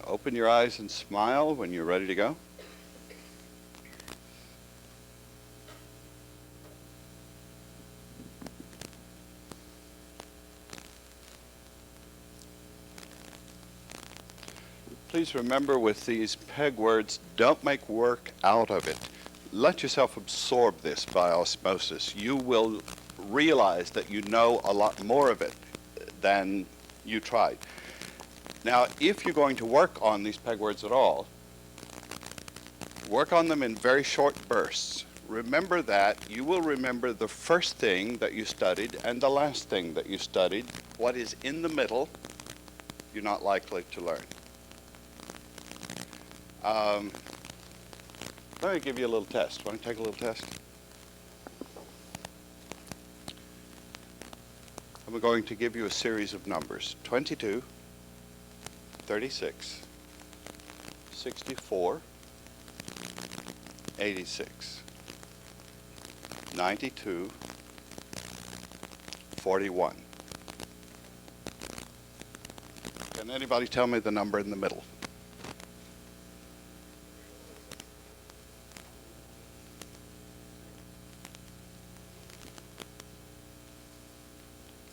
Open your eyes and smile when you're ready to go. Please remember with these peg words, don't make work out of it. Let yourself absorb this by osmosis. You will realize that you know a lot more of it than you tried. Now, if you're going to work on these peg words at all, work on them in very short bursts. Remember that you will remember the first thing that you studied and the last thing that you studied. What is in the middle, you're not likely to learn. Let me give you a little test. Want to take a little test? I'm going to give you a series of numbers, 22, 36, 64, 86, 92, 41. Can anybody tell me the number in the middle?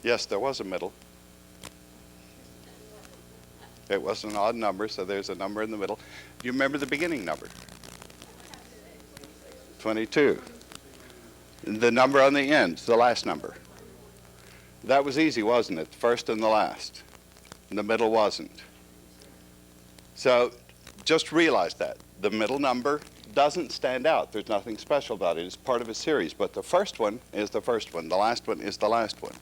Yes, there was a middle. It was an odd number, so there's a number in the middle. Do you remember the beginning number? 22. The number on the end, the last number. That was easy, wasn't it? The first and the last. And the middle wasn't. So just realize that. The middle number doesn't stand out. There's nothing special about it. It's part of a series. But the first one is the first one. The last one is the last one.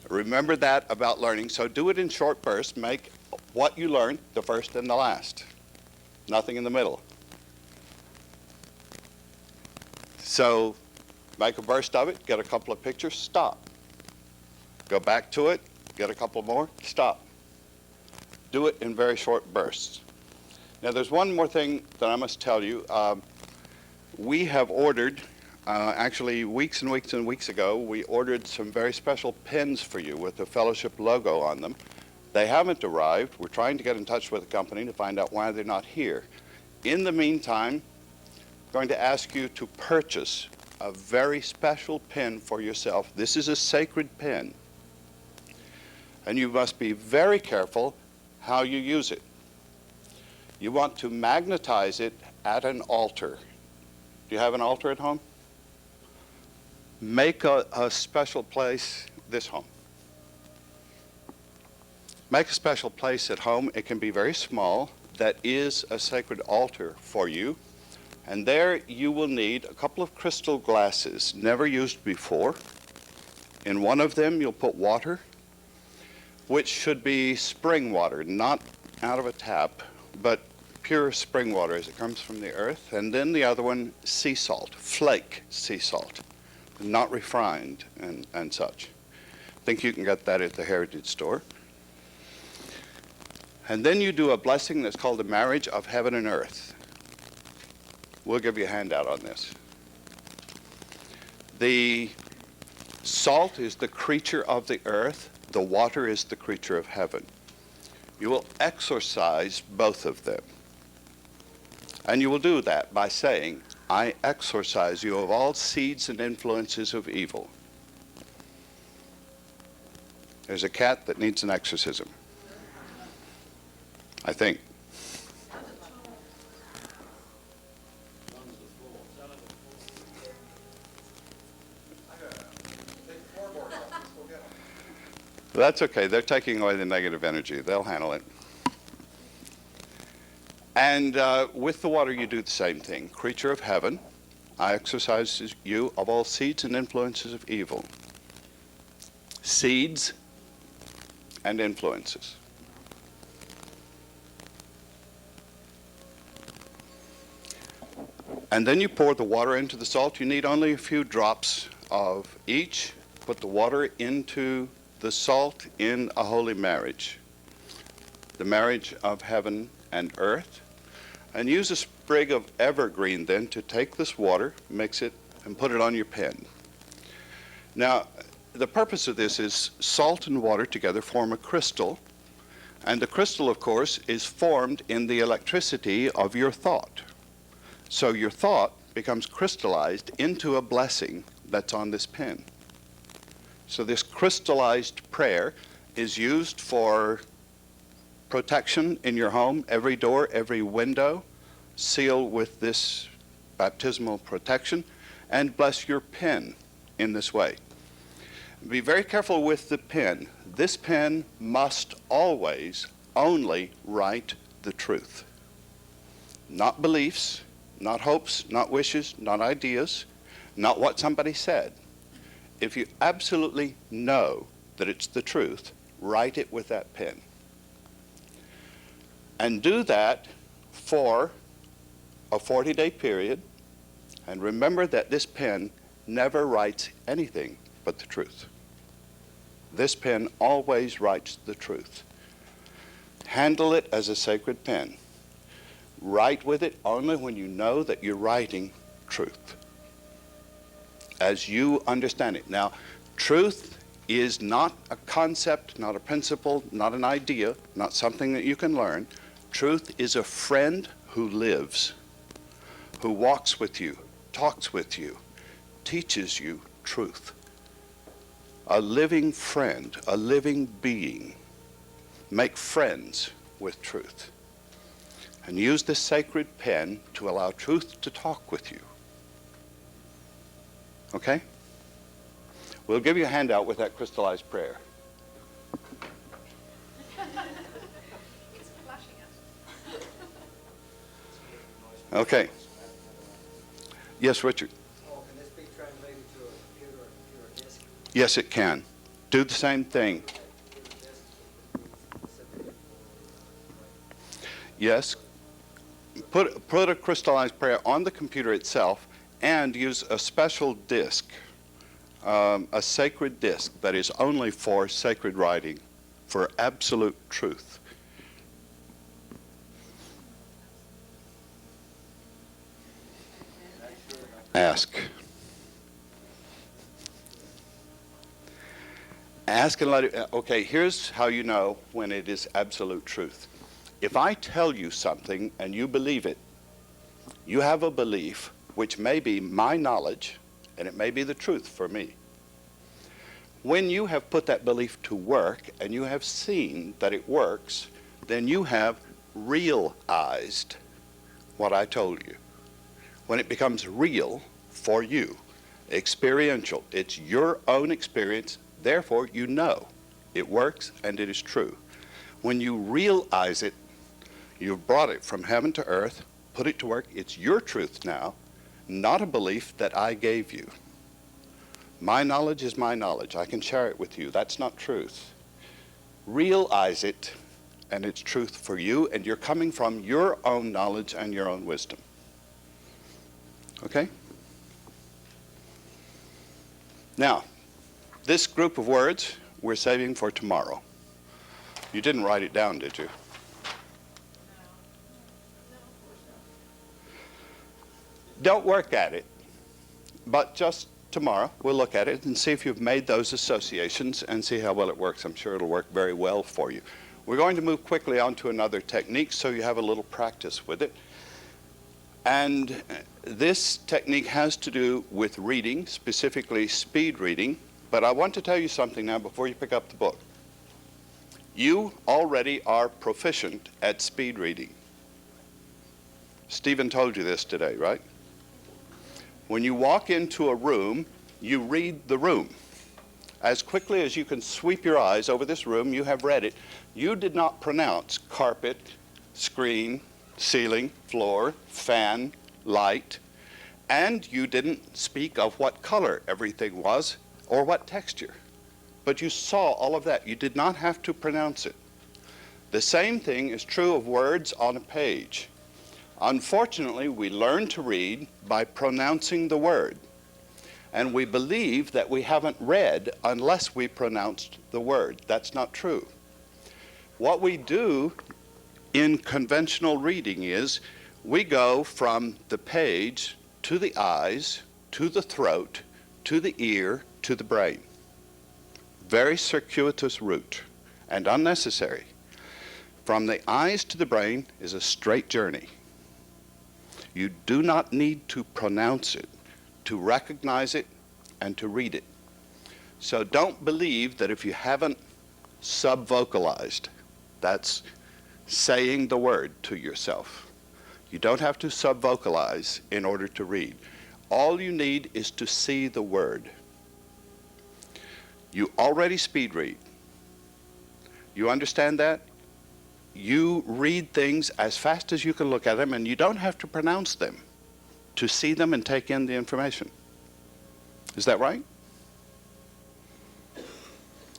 Remember that about learning. So do it in short bursts. Make what you learned the first and the last. Nothing in the middle. So make a burst of it, get a couple of pictures, stop. Go back to it, get a couple more, stop. Do it in very short bursts. Now there's one more thing that I must tell you. We have ordered, actually weeks and weeks and weeks ago, we ordered some very special pens for you with the fellowship logo on them. They haven't arrived. We're trying to get in touch with the company to find out why they're not here. In the meantime, I'm going to ask you to purchase a very special pen for yourself. This is a sacred pen. And you must be very careful how you use it. You want to magnetize it at an altar. Do you have an altar at home? Make a special place, this home. Make a special place at home. It can be very small. That is a sacred altar for you. And there you will need a couple of crystal glasses, never used before. In one of them you'll put water, which should be spring water, not out of a tap, but pure spring water as it comes from the earth. And then the other one, sea salt, flake sea salt, not refined and such. I think you can get that at the Heritage Store. And then you do a blessing that's called the marriage of heaven and earth. We'll give you a handout on this. The salt is the creature of the earth. The water is the creature of heaven. You will exorcise both of them. And you will do that by saying, I exorcise you of all seeds and influences of evil. There's a cat that needs an exorcism, I think. That's okay. They're taking away the negative energy. They'll handle it. And with the water, you do the same thing. Creature of heaven, I exorcise you of all seeds and influences of evil. Seeds and influences. And then you pour the water into the salt. You need only a few drops of each. Put the water into the salt in a holy marriage, the marriage of heaven and earth. And use a sprig of evergreen then to take this water, mix it, and put it on your pen. Now, the purpose of this is salt and water together form a crystal, and the crystal, of course, is formed in the electricity of your thought. So your thought becomes crystallized into a blessing that's on this pen. So this crystallized prayer is used for protection in your home, every door, every window, seal with this baptismal protection, and bless your pen in this way. Be very careful with the pen. This pen must always only write the truth. Not beliefs, not hopes, not wishes, not ideas, not what somebody said. If you absolutely know that it's the truth, write it with that pen. And do that for a 40-day period. And remember that this pen never writes anything but the truth. This pen always writes the truth. Handle it as a sacred pen. Write with it only when you know that you're writing truth, as you understand it. Now, truth is not a concept, not a principle, not an idea, not something that you can learn. Truth is a friend who lives, who walks with you, talks with you, teaches you truth. A living friend, a living being. Make friends with truth. And use this sacred pen to allow truth to talk with you. Okay? We'll give you a handout with that crystallized prayer. Okay. Yes, Richard. Can this be translated to a computer or disk? Yes, it can. Do the same thing. Yes. Put a crystallized prayer on the computer itself and use a special disk, a sacred disk that is only for sacred writing, for absolute truth. Ask. Ask and let it, okay, here's how you know when it is absolute truth. If I tell you something and you believe it, you have a belief which may be my knowledge and it may be the truth for me. When you have put that belief to work and you have seen that it works, then you have realized what I told you. When it becomes real for you, experiential, it's your own experience, therefore you know it works and it is true. When you realize it, you've brought it from heaven to earth, put it to work, it's your truth now, not a belief that I gave you. My knowledge is my knowledge. I can share it with you. That's not truth. Realize it, and it's truth for you, and you're coming from your own knowledge and your own wisdom. Okay? Now, this group of words we're saving for tomorrow. You didn't write it down, did you? Don't work at it, but just tomorrow we'll look at it and see if you've made those associations and see how well it works. I'm sure it'll work very well for you. We're going to move quickly on to another technique so you have a little practice with it. And this technique has to do with reading, specifically speed reading. But I want to tell you something now before you pick up the book. You already are proficient at speed reading. Stephen told you this today, right? When you walk into a room, you read the room. As quickly as you can sweep your eyes over this room, you have read it. You did not pronounce carpet, screen, ceiling, floor, fan, light, and you didn't speak of what color everything was or what texture. But you saw all of that. You did not have to pronounce it. The same thing is true of words on a page. Unfortunately, we learn to read by pronouncing the word. And we believe that we haven't read unless we pronounced the word. That's not true. What we do in conventional reading is we go from the page to the eyes, to the throat, to the ear, to the brain. Very circuitous route and unnecessary. From the eyes to the brain is a straight journey. You do not need to pronounce it, to recognize it, and to read it. So don't believe that if you haven't subvocalized, that's saying the word to yourself. You don't have to subvocalize in order to read. All you need is to see the word. You already speed read. You understand that? You read things as fast as you can look at them, and you don't have to pronounce them to see them and take in the information. Is that right?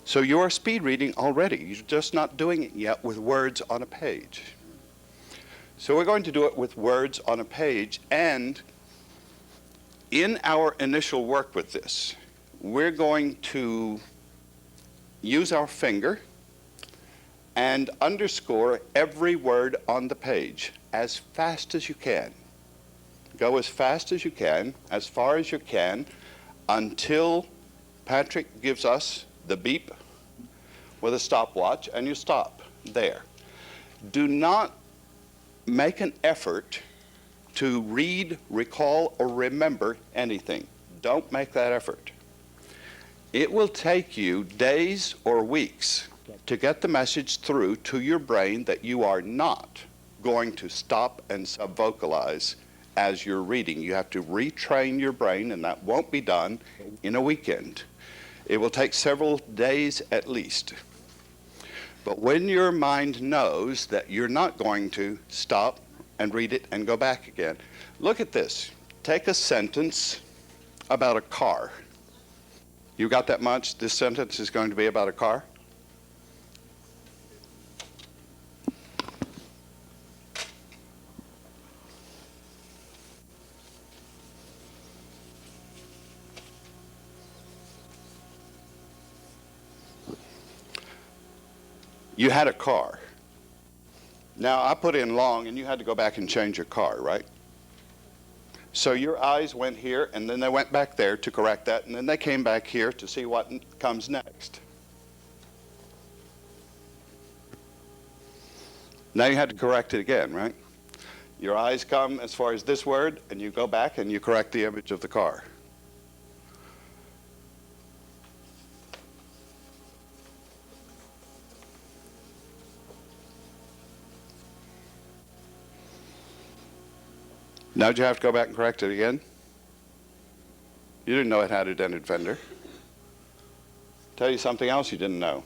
So you are speed reading already. You're just not doing it yet with words on a page. So we're going to do it with words on a page, and in our initial work with this, we're going to use our finger and underscore every word on the page as fast as you can. Go as fast as you can, as far as you can, until Patrick gives us the beep with a stopwatch, and you stop there. Do not make an effort to read, recall, or remember anything. Don't make that effort. It will take you days or weeks to get the message through to your brain that you are not going to stop and subvocalize as you're reading. You have to retrain your brain, and that won't be done in a weekend. It will take several days at least. But when your mind knows that you're not going to stop and read it and go back again, look at this. Take a sentence about a car. You got that much? This sentence is going to be about a car? You had a car. Now, I put in long, and you had to go back and change your car, right? So your eyes went here, and then they went back there to correct that, and then they came back here to see what comes next. Now you had to correct it again, right? Your eyes come as far as this word, and you go back and you correct the image of the car. Now did you have to go back and correct it again? You didn't know it had a dented fender. Tell you something else you didn't know.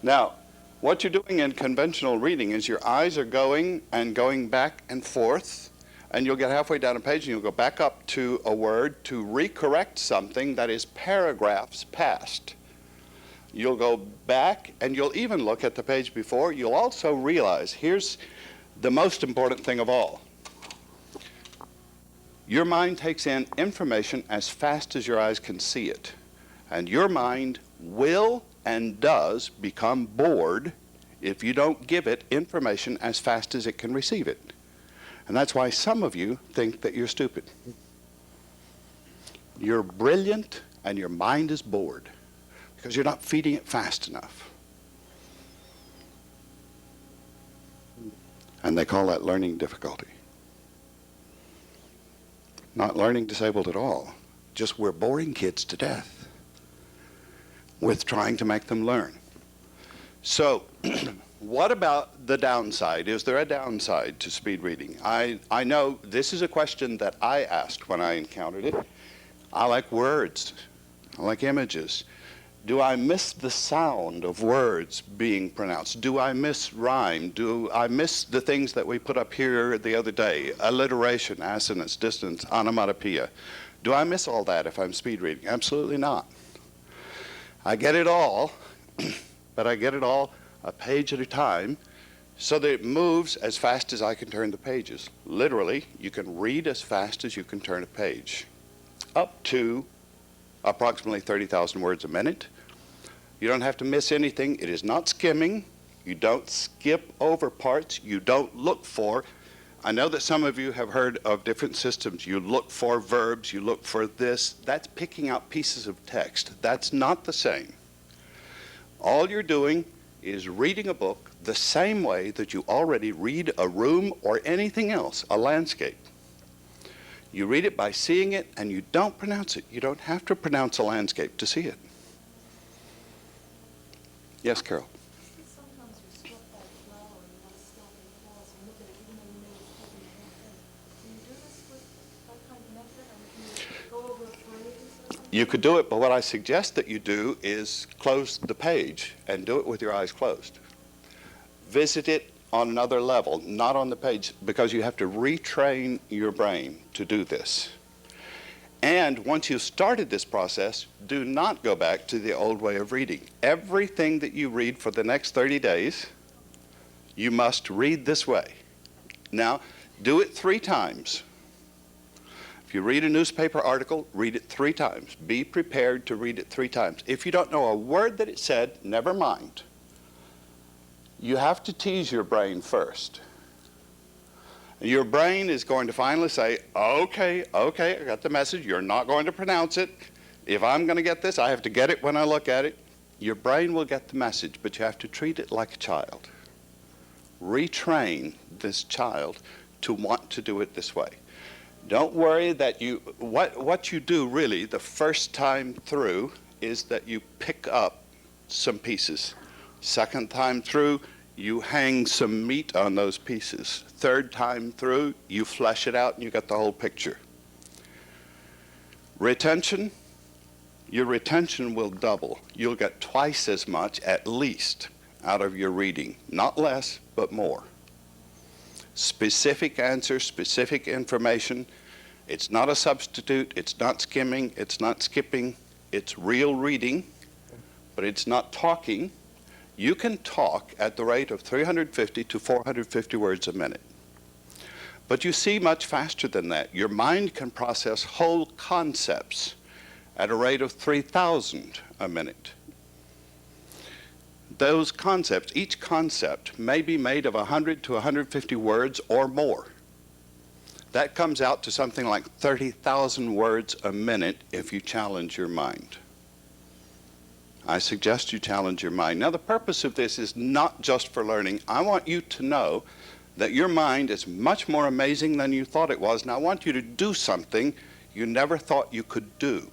Now, what you're doing in conventional reading is your eyes are going and going back and forth, and you'll get halfway down a page and you'll go back up to a word to recorrect something that is paragraphs past. You'll go back and you'll even look at the page before. You'll also realize, here's the most important thing of all. Your mind takes in information as fast as your eyes can see it. And your mind will and does become bored if you don't give it information as fast as it can receive it. And that's why some of you think that you're stupid. You're brilliant and your mind is bored because you're not feeding it fast enough. And they call that learning difficulty. Not learning disabled at all. Just we're boring kids to death with trying to make them learn. So, what about the downside? Is there a downside to speed reading? I know this is a question that I asked when I encountered it. I like words. I like images. Do I miss the sound of words being pronounced? Do I miss rhyme? Do I miss the things that we put up here the other day? Alliteration, assonance, dissonance, onomatopoeia. Do I miss all that if I'm speed reading? Absolutely not. I get it all, but I get it all a page at a time so that it moves as fast as I can turn the pages. Literally, you can read as fast as you can turn a page, up to approximately 30,000 words a minute. You don't have to miss anything. It is not skimming. You don't skip over parts. You don't look for. I know that some of you have heard of different systems. You look for verbs, you look for this. That's picking out pieces of text. That's not the same. All you're doing is reading a book the same way that you already read a room or anything else, a landscape. You read it by seeing it, and you don't pronounce it. You don't have to pronounce a landscape to see it. Yes, Carol? You could do it, but what I suggest that you do is close the page and do it with your eyes closed. Visit it on another level, not on the page, because you have to retrain your brain to do this. And once you've started this process, do not go back to the old way of reading. Everything that you read for the next 30 days, You must read this way. Now, do it 3 times. If you read a newspaper article, read it 3 times. Be prepared to read it 3 times. If you don't know a word that it said, never mind. You have to tease your brain first. Your brain is going to finally say, okay, I got the message. You're not going to pronounce it. If I'm going to get this, I have to get it when I look at it. Your brain will get the message, but you have to treat it like a child. Retrain this child to want to do it this way. Don't worry that what you do really the first time through is that you pick up some pieces. Second time through, you hang some meat on those pieces. Third time through, you flesh it out and you get the whole picture. Retention, your retention will double. You'll get twice as much at least out of your reading. Not less, but more. Specific answers, specific information. It's not a substitute, it's not skimming, it's not skipping. It's real reading, but it's not talking. You can talk at the rate of 350 to 450 words a minute. But you see much faster than that. Your mind can process whole concepts at a rate of 3,000 a minute. Those concepts, each concept may be made of 100 to 150 words or more. That comes out to something like 30,000 words a minute if you challenge your mind. I suggest you challenge your mind. Now, the purpose of this is not just for learning. I want you to know that your mind is much more amazing than you thought it was, and I want you to do something you never thought you could do.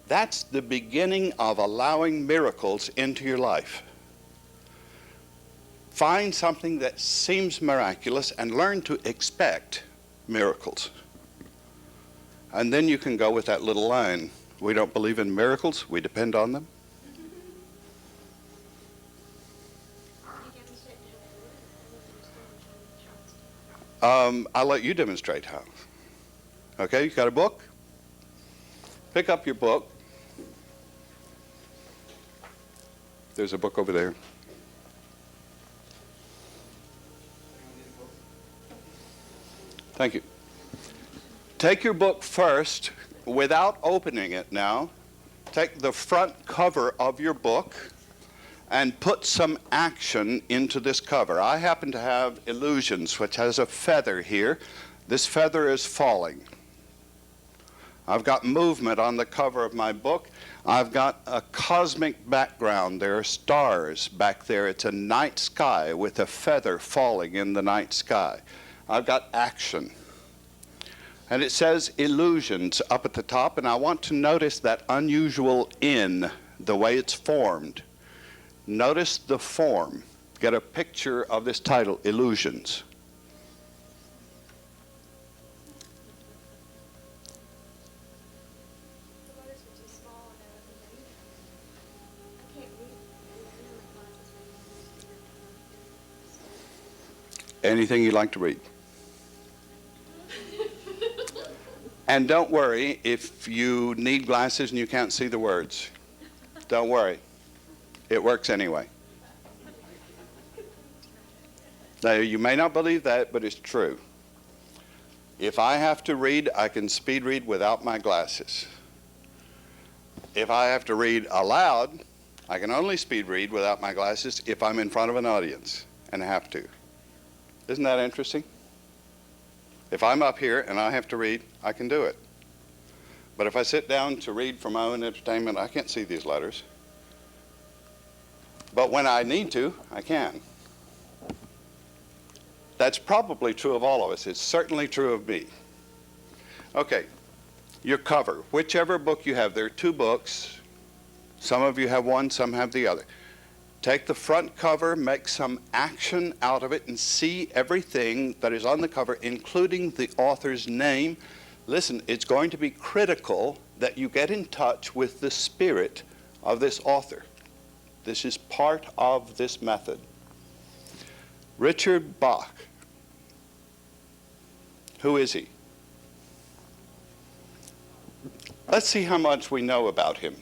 That's the beginning of allowing miracles into your life. Find something that seems miraculous and learn to expect miracles. And then you can go with that little line. We don't believe in miracles, we depend on them. I'll let you demonstrate how. Okay, you got a book? Pick up your book. There's a book over there. Thank you. Take your book first without opening it now. Take the front cover of your book and put some action into this cover. I happen to have Illusions, which has a feather here. This feather is falling. I've got movement on the cover of my book. I've got a cosmic background. There are stars back there. It's a night sky with a feather falling in the night sky. I've got action. And it says Illusions up at the top, and I want to notice that unusual in, the way it's formed. Notice the form. Get a picture of this title, Illusions. Anything you'd like to read? And don't worry if you need glasses and you can't see the words. Don't worry. It works anyway. Now, you may not believe that, but it's true. If I have to read, I can speed read without my glasses. If I have to read aloud, I can only speed read without my glasses if I'm in front of an audience and have to. Isn't that interesting? If I'm up here and I have to read, I can do it. But if I sit down to read for my own entertainment, I can't see these letters. But when I need to, I can. That's probably true of all of us. It's certainly true of me. Okay, your cover. Whichever book you have, there are 2 books. Some of you have one, some have the other. Take the front cover, make some action out of it, and see everything that is on the cover, including the author's name. Listen, it's going to be critical that you get in touch with the spirit of this author. This is part of this method. Richard Bach. Who is he? Let's see how much we know about him.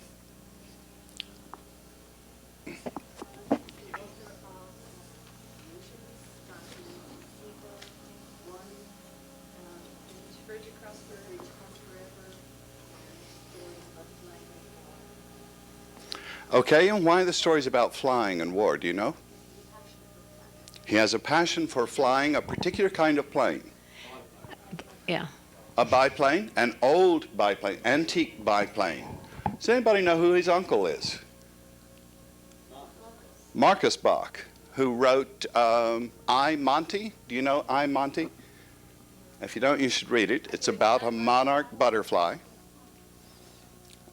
Okay, and why the stories about flying and war, do you know? He has a passion for flying a particular kind of plane. Yeah. A biplane, an old biplane, antique biplane. Does anybody know who his uncle is? Marcus Bach, who wrote I, Monty. Do you know I, Monty? If you don't, you should read it. It's about a monarch butterfly.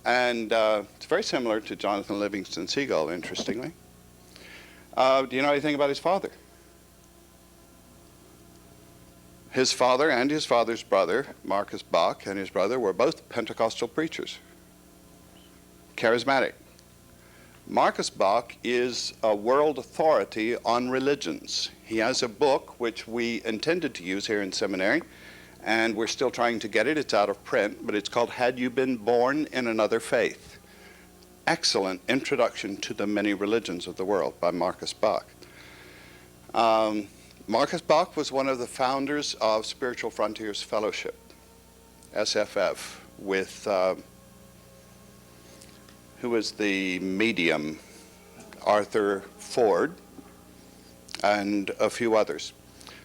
And it's very similar to Jonathan Livingston Seagull, interestingly. Do you know anything about his father? His father and his father's brother, Marcus Bach, and his brother were both Pentecostal preachers, charismatic. Marcus Bach is a world authority on religions. He has a book which we intended to use here in seminary, and we're still trying to get it. It's out of print, but it's called Had You Been Born in Another Faith? Excellent introduction to the many religions of the world by Marcus Bach. Marcus Bach was one of the founders of Spiritual Frontiers Fellowship, SFF, with who was the medium, Arthur Ford, and a few others.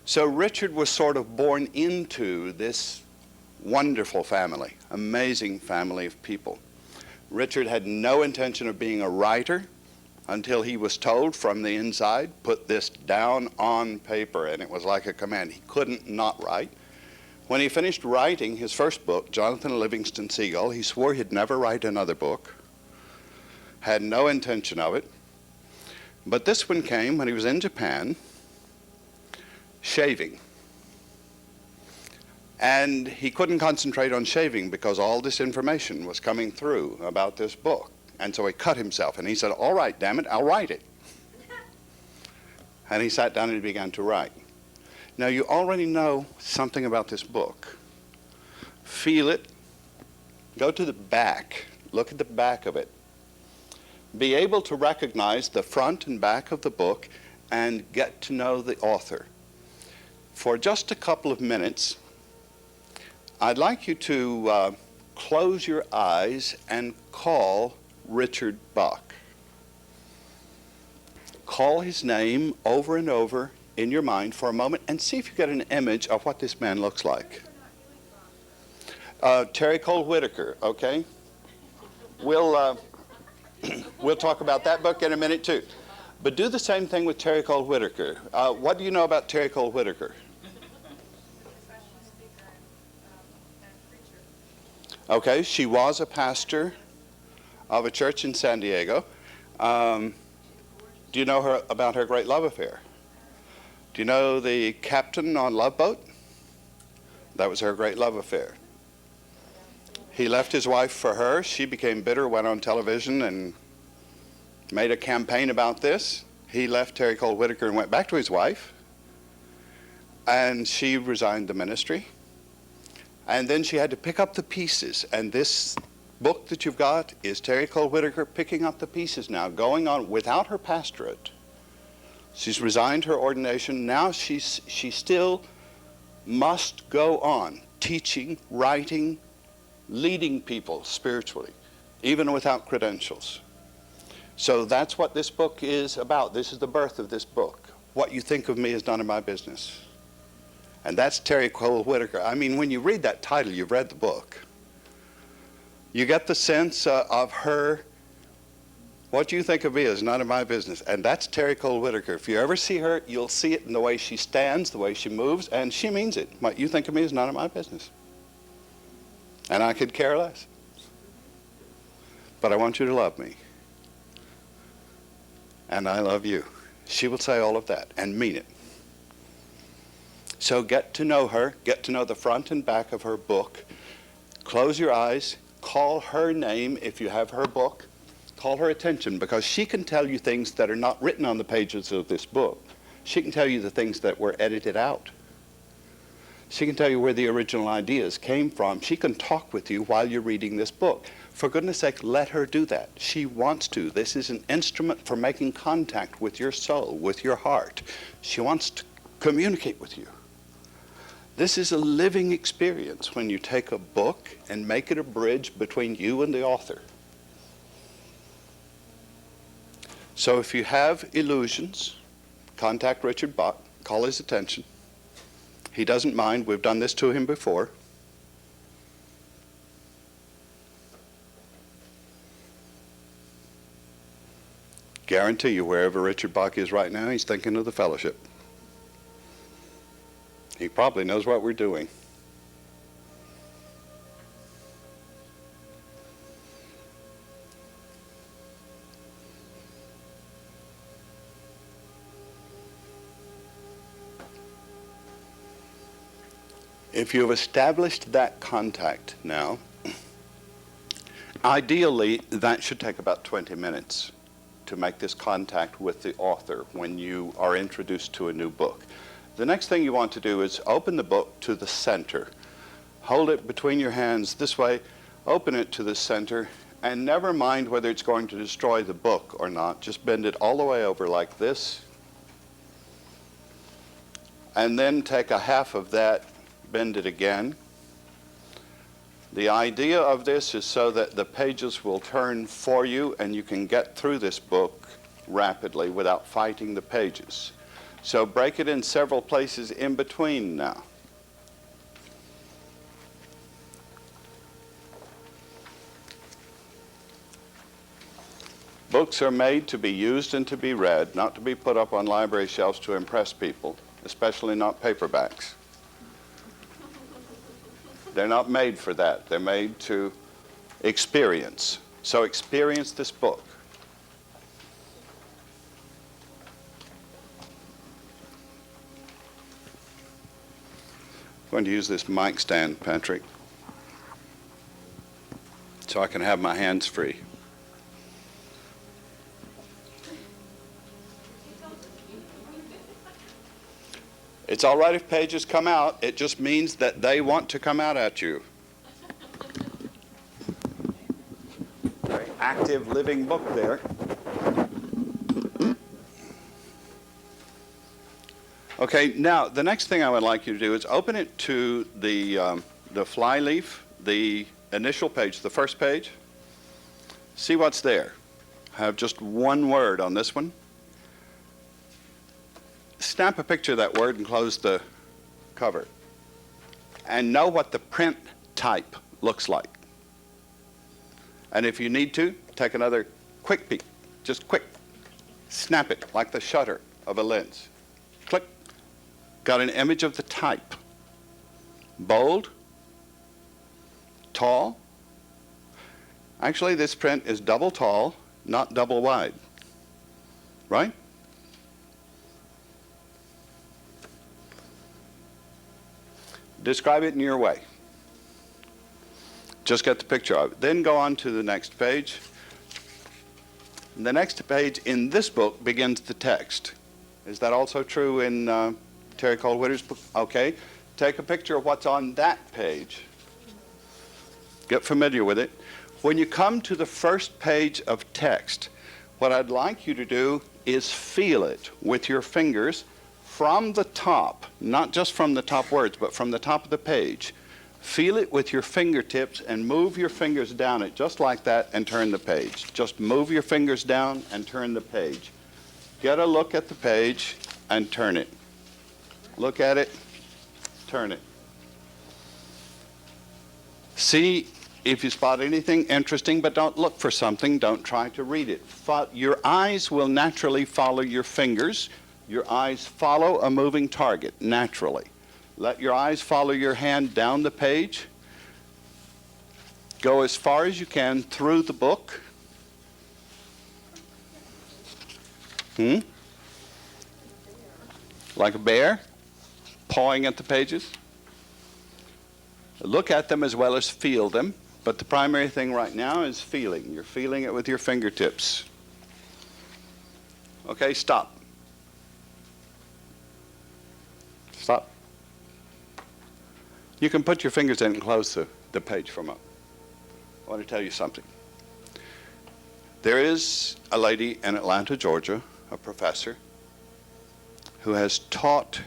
So Richard was sort of born into this wonderful family, amazing family of people. Richard had no intention of being a writer until he was told from the inside, put this down on paper, and it was like a command. He couldn't not write. When he finished writing his first book, Jonathan Livingston Seagull, he swore he'd never write another book, had no intention of it. But this one came when he was in Japan, shaving. And he couldn't concentrate on shaving because all this information was coming through about this book. And so he cut himself, and he said, all right, damn it, I'll write it. And he sat down and he began to write. Now, you already know something about this book. Feel it. Go to the back. Look at the back of it. Be able to recognize the front and back of the book and get to know the author. For just a couple of minutes, I'd like you to close your eyes and call Richard Bach. Call his name over and over in your mind for a moment and see if you get an image of what this man looks like. Terry Cole Whitaker, okay? We'll talk about that book in a minute too. But do the same thing with Terry Cole Whitaker. What do you know about Terry Cole Whitaker? Okay, she was a pastor of a church in San Diego. Do you know about her great love affair? Do you know the captain on Love Boat? That was her great love affair. He left his wife for her. She became bitter, went on television and made a campaign about this. He left Terry Cole Whitaker and went back to his wife. And she resigned the ministry. And then she had to pick up the pieces. And this book that you've got is Terry Cole Whitaker picking up the pieces now, going on without her pastorate. She's resigned her ordination. Now she still must go on teaching, writing, leading people spiritually, even without credentials. So that's what this book is about. This is the birth of this book. What you think of me is none of my business. And that's Terry Cole Whitaker. I mean, when you read that title, you've read the book. You get the sense of her, what you think of me is none of my business. And that's Terry Cole Whitaker. If you ever see her, you'll see it in the way she stands, the way she moves, and she means it. What you think of me is none of my business. And I could care less. But I want you to love me. And I love you. She will say all of that and mean it. So get to know her, get to know the front and back of her book. Close your eyes, call her name if you have her book. Call her attention because she can tell you things that are not written on the pages of this book. She can tell you the things that were edited out. She can tell you where the original ideas came from. She can talk with you while you're reading this book. For goodness sake, let her do that. She wants to. This is an instrument for making contact with your soul, with your heart. She wants to communicate with you. This is a living experience when you take a book and make it a bridge between you and the author. So if you have illusions, contact Richard Bach, call his attention. He doesn't mind. We've done this to him before. Guarantee you, wherever Richard Bach is right now, he's thinking of the fellowship. He probably knows what we're doing. If you've established that contact now, ideally that should take about 20 minutes to make this contact with the author when you are introduced to a new book. The next thing you want to do is open the book to the center. Hold it between your hands this way, open it to the center, and never mind whether it's going to destroy the book or not. Just bend it all the way over like this. And then take a half of that, bend it again. The idea of this is so that the pages will turn for you and you can get through this book rapidly without fighting the pages. So break it in several places in between now. Books are made to be used and to be read, not to be put up on library shelves to impress people, especially not paperbacks. They're not made for that. They're made to experience. So experience this book. I'm going to use this mic stand, Patrick, so I can have my hands free. It's all right if pages come out. It just means that they want to come out at you. Very active, living book there. Okay, now the next thing I would like you to do is open it to the fly leaf, the initial page, the first page. See what's there. I have just one word on this one. Snap a picture of that word and close the cover. And know what the print type looks like. And if you need to, take another quick peek. Just quick. Snap it like the shutter of a lens. Click. Got an image of the type. Bold. Tall. Actually, this print is double tall, not double wide. Right? Describe it in your way. Just get the picture of it. Then go on to the next page. The next page in this book begins the text. Is that also true in Terry Cole Whitter's book? Okay. Take a picture of what's on that page. Get familiar with it. When you come to the first page of text, what I'd like you to do is feel it with your fingers from the top, not just from the top words, but from the top of the page. Feel it with your fingertips and move your fingers down it just like that and turn the page. Just move your fingers down and turn the page. Get a look at the page and turn it. Look at it, turn it. See if you spot anything interesting, but don't look for something. Don't try to read it. Your eyes will naturally follow your fingers. Your eyes follow a moving target naturally. Let your eyes follow your hand down the page. Go as far as you can through the book. Like a bear, pawing at the pages. Look at them as well as feel them, but the primary thing right now is feeling. You're feeling it with your fingertips. Okay, stop. Stop. You can put your fingers in and close the page from up. I want to tell you something. There is a lady in Atlanta, Georgia, a professor, who has taught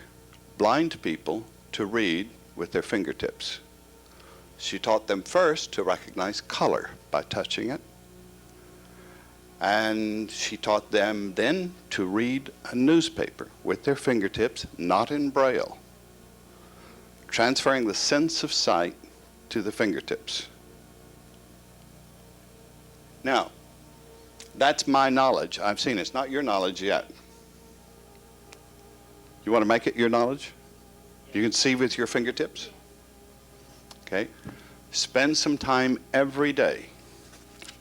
blind people to read with their fingertips. She taught them first to recognize color by touching it. And she taught them then to read a newspaper with their fingertips, not in Braille, transferring the sense of sight to the fingertips. Now, that's my knowledge. I've seen it. It's not your knowledge yet. You want to make it your knowledge? You can see with your fingertips? Okay. Spend some time every day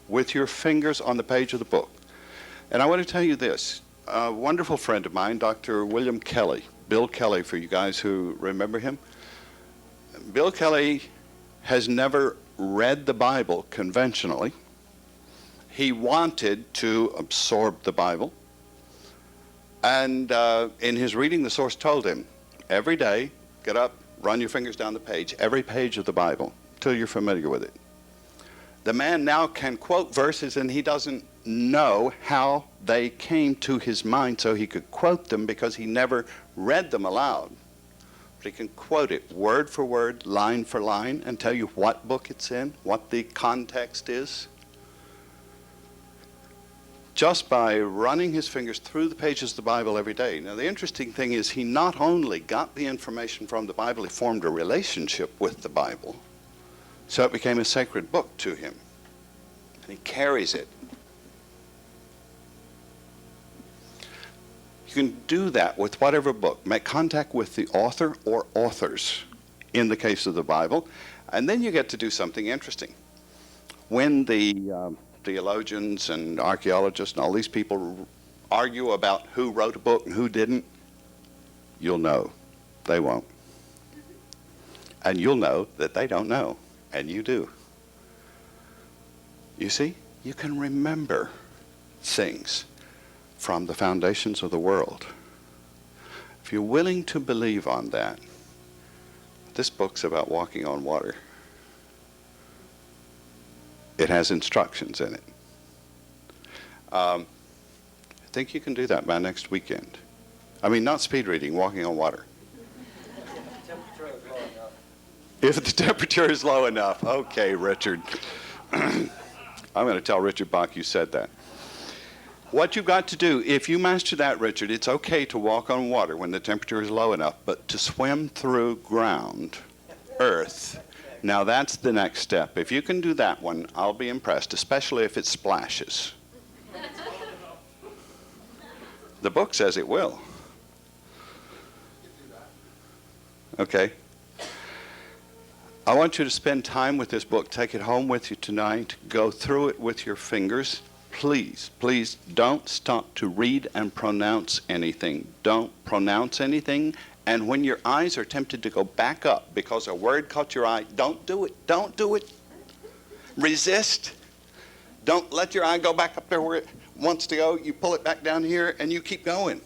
with your fingers on the page of the book. And I want to tell you this. A wonderful friend of mine, Dr. William Kelly, Bill Kelly for you guys who remember him. Bill Kelly has never read the Bible conventionally. He wanted to absorb the Bible. And in his reading, the source told him, every day, get up, run your fingers down the page, every page of the Bible, till you're familiar with it. The man now can quote verses, and he doesn't know how they came to his mind so he could quote them because he never read them aloud. But he can quote it word for word, line for line, and tell you what book it's in, what the context is, just by running his fingers through the pages of the Bible every day. Now, the interesting thing is he not only got the information from the Bible, he formed a relationship with the Bible. So it became a sacred book to him. And he carries it. You can do that with whatever book. Make contact with the author or authors in the case of the Bible. And then you get to do something interesting. When the theologians and archaeologists and all these people argue about who wrote a book and who didn't, you'll know. They won't. And you'll know that they don't know. And you do. You see, you can remember things from the foundations of the world. If you're willing to believe on that, this book's about walking on water. It has instructions in it. I think you can do that by next weekend. I mean, not speed reading, walking on water. If the temperature is low enough. Okay, Richard. I'm going to tell Richard Bach you said that. What you've got to do, if you master that, Richard, it's okay to walk on water when the temperature is low enough, but to swim through ground, earth, now that's the next step. If you can do that one, I'll be impressed, especially if it splashes. The book says it will. Okay. I want you to spend time with this book. Take it home with you tonight. Go through it with your fingers. Please, please don't stop to read and pronounce anything. Don't pronounce anything. And when your eyes are tempted to go back up because a word caught your eye, don't do it. Don't do it. Resist. Don't let your eye go back up there where it wants to go. You pull it back down here and you keep going.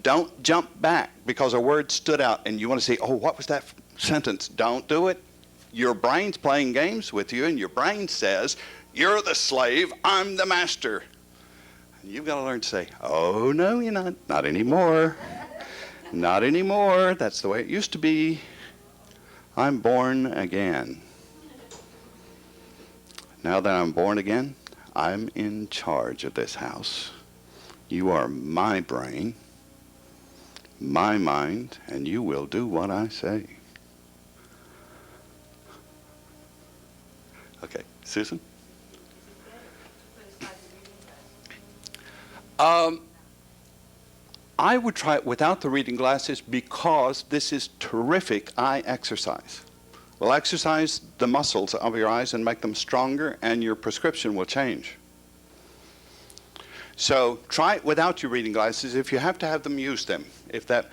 Don't jump back because a word stood out and you want to say, oh, what was that sentence? Don't do it. Your brain's playing games with you, and your brain says, you're the slave, I'm the master. And you've got to learn to say, oh, no, you're not. Not anymore. Not anymore. That's the way it used to be. I'm born again. Now that I'm born again, I'm in charge of this house. You are my brain, my mind, and you will do what I say. Okay, Susan? I would try it without the reading glasses because this is terrific eye exercise. Will exercise the muscles of your eyes and make them stronger, and your prescription will change. So try it without your reading glasses. If you have to have them, use them. If that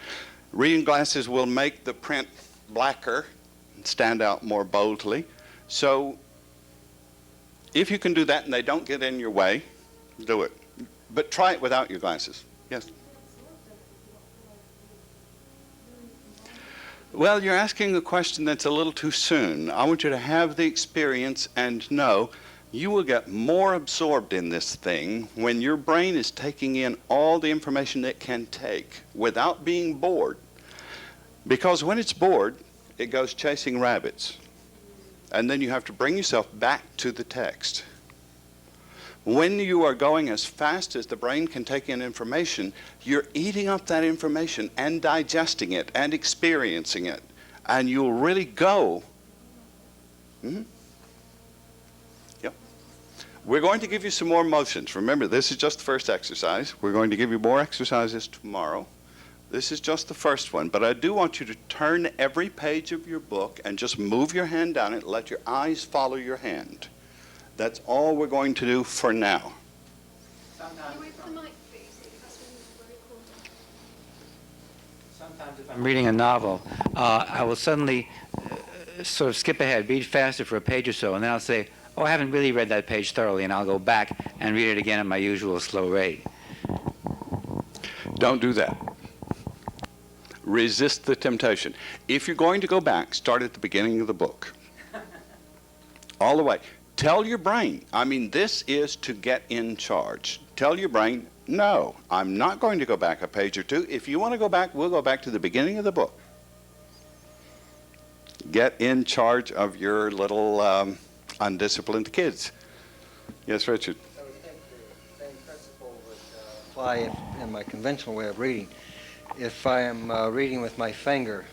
reading glasses will make the print blacker and stand out more boldly. So if you can do that and they don't get in your way, do it. But try it without your glasses. Yes? Well, you're asking a question that's a little too soon. I want you to have the experience and know you will get more absorbed in this thing when your brain is taking in all the information it can take without being bored. Because when it's bored, it goes chasing rabbits. And then you have to bring yourself back to the text. When you are going as fast as the brain can take in information, you're eating up that information and digesting it and experiencing it. And you'll really go. Yep. We're going to give you some more motions. Remember, this is just the first exercise. We're going to give you more exercises tomorrow. This is just the first one, but I do want you to turn every page of your book and just move your hand down it, let your eyes follow your hand. That's all we're going to do for now. Sometimes if I'm reading a novel, I will suddenly sort of skip ahead, read faster for a page or so, and then I'll say, oh, I haven't really read that page thoroughly, and I'll go back and read it again at my usual slow rate. Don't do that. Resist the temptation. If you're going to go back, start at the beginning of the book. All the way. Tell your brain, I mean, this is to get in charge. Tell your brain, no, I'm not going to go back a page or two. If you want to go back, we'll go back to the beginning of the book. Get in charge of your little undisciplined kids. Yes, Richard? I would think the same principle would apply in my conventional way of reading. If I am reading with my finger,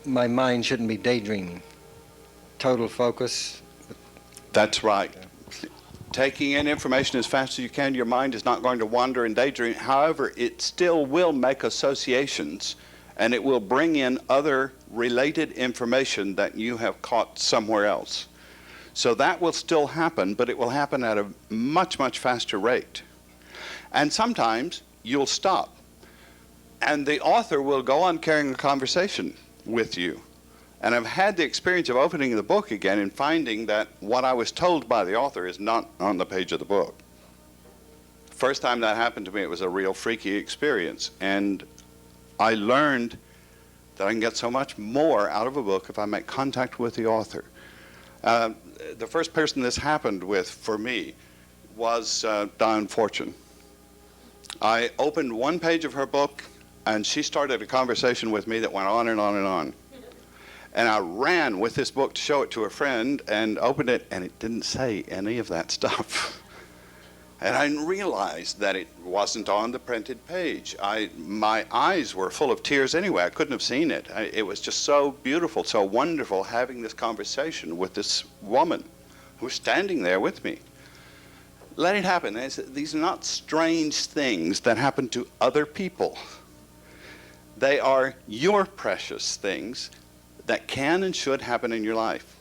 my mind shouldn't be daydreaming. Total focus. That's right. Taking in information as fast as you can, your mind is not going to wander and daydream. However, it still will make associations, and it will bring in other related information that you have caught somewhere else. So that will still happen, but it will happen at a much, much faster rate. And sometimes you'll stop. And the author will go on carrying a conversation with you. And I've had the experience of opening the book again and finding that what I was told by the author is not on the page of the book. First time that happened to me, it was a real freaky experience. And I learned that I can get so much more out of a book if I make contact with the author. The first person this happened with for me was Diane Fortune. I opened one page of her book, and she started a conversation with me that went on and on and on. And I ran with this book to show it to a friend and opened it, and it didn't say any of that stuff. And I realized that it wasn't on the printed page. My eyes were full of tears anyway. I couldn't have seen it. It was just so beautiful, so wonderful having this conversation with this woman who was standing there with me. Let it happen. These are not strange things that happen to other people. They are your precious things that can and should happen in your life.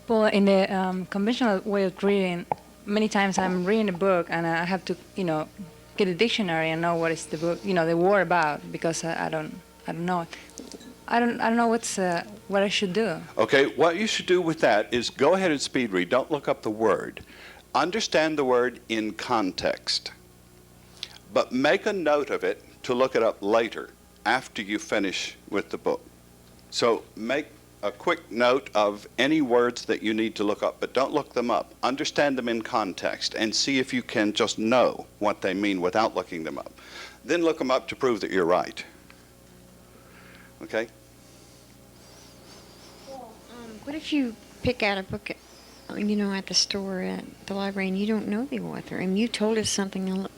Well, in the conventional way of reading, many times I'm reading a book and I have to, get a dictionary and know what is the book, the word about, because I don't know. I don't know what I should do. Okay, what you should do with that is go ahead and speed read. Don't look up the word. Understand the word in context. But make a note of it to look it up later after you finish with the book. So make a quick note of any words that you need to look up, but don't look them up. Understand them in context and see if you can just know what they mean without looking them up. Then look them up to prove that you're right. Okay? What if you pick out a book, at the store, at the library, and you don't know the author? And you told us something a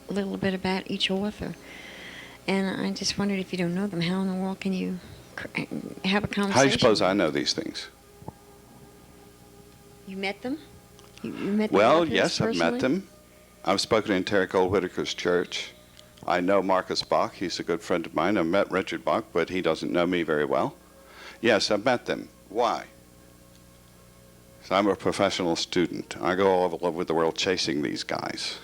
little bit about each author. And I just wondered, if you don't know them, how in the world can you have a conversation? How do you suppose I know these things? You met them? You met the Well, authors yes, I've personally? met them. I've spoken in Terry Cole Whitaker's church. I know Marcus Bach. He's a good friend of mine. I've met Richard Bach, but he doesn't know me very well. Yes, I've met them. Why? So I'm a professional student. I go all over the world chasing these guys.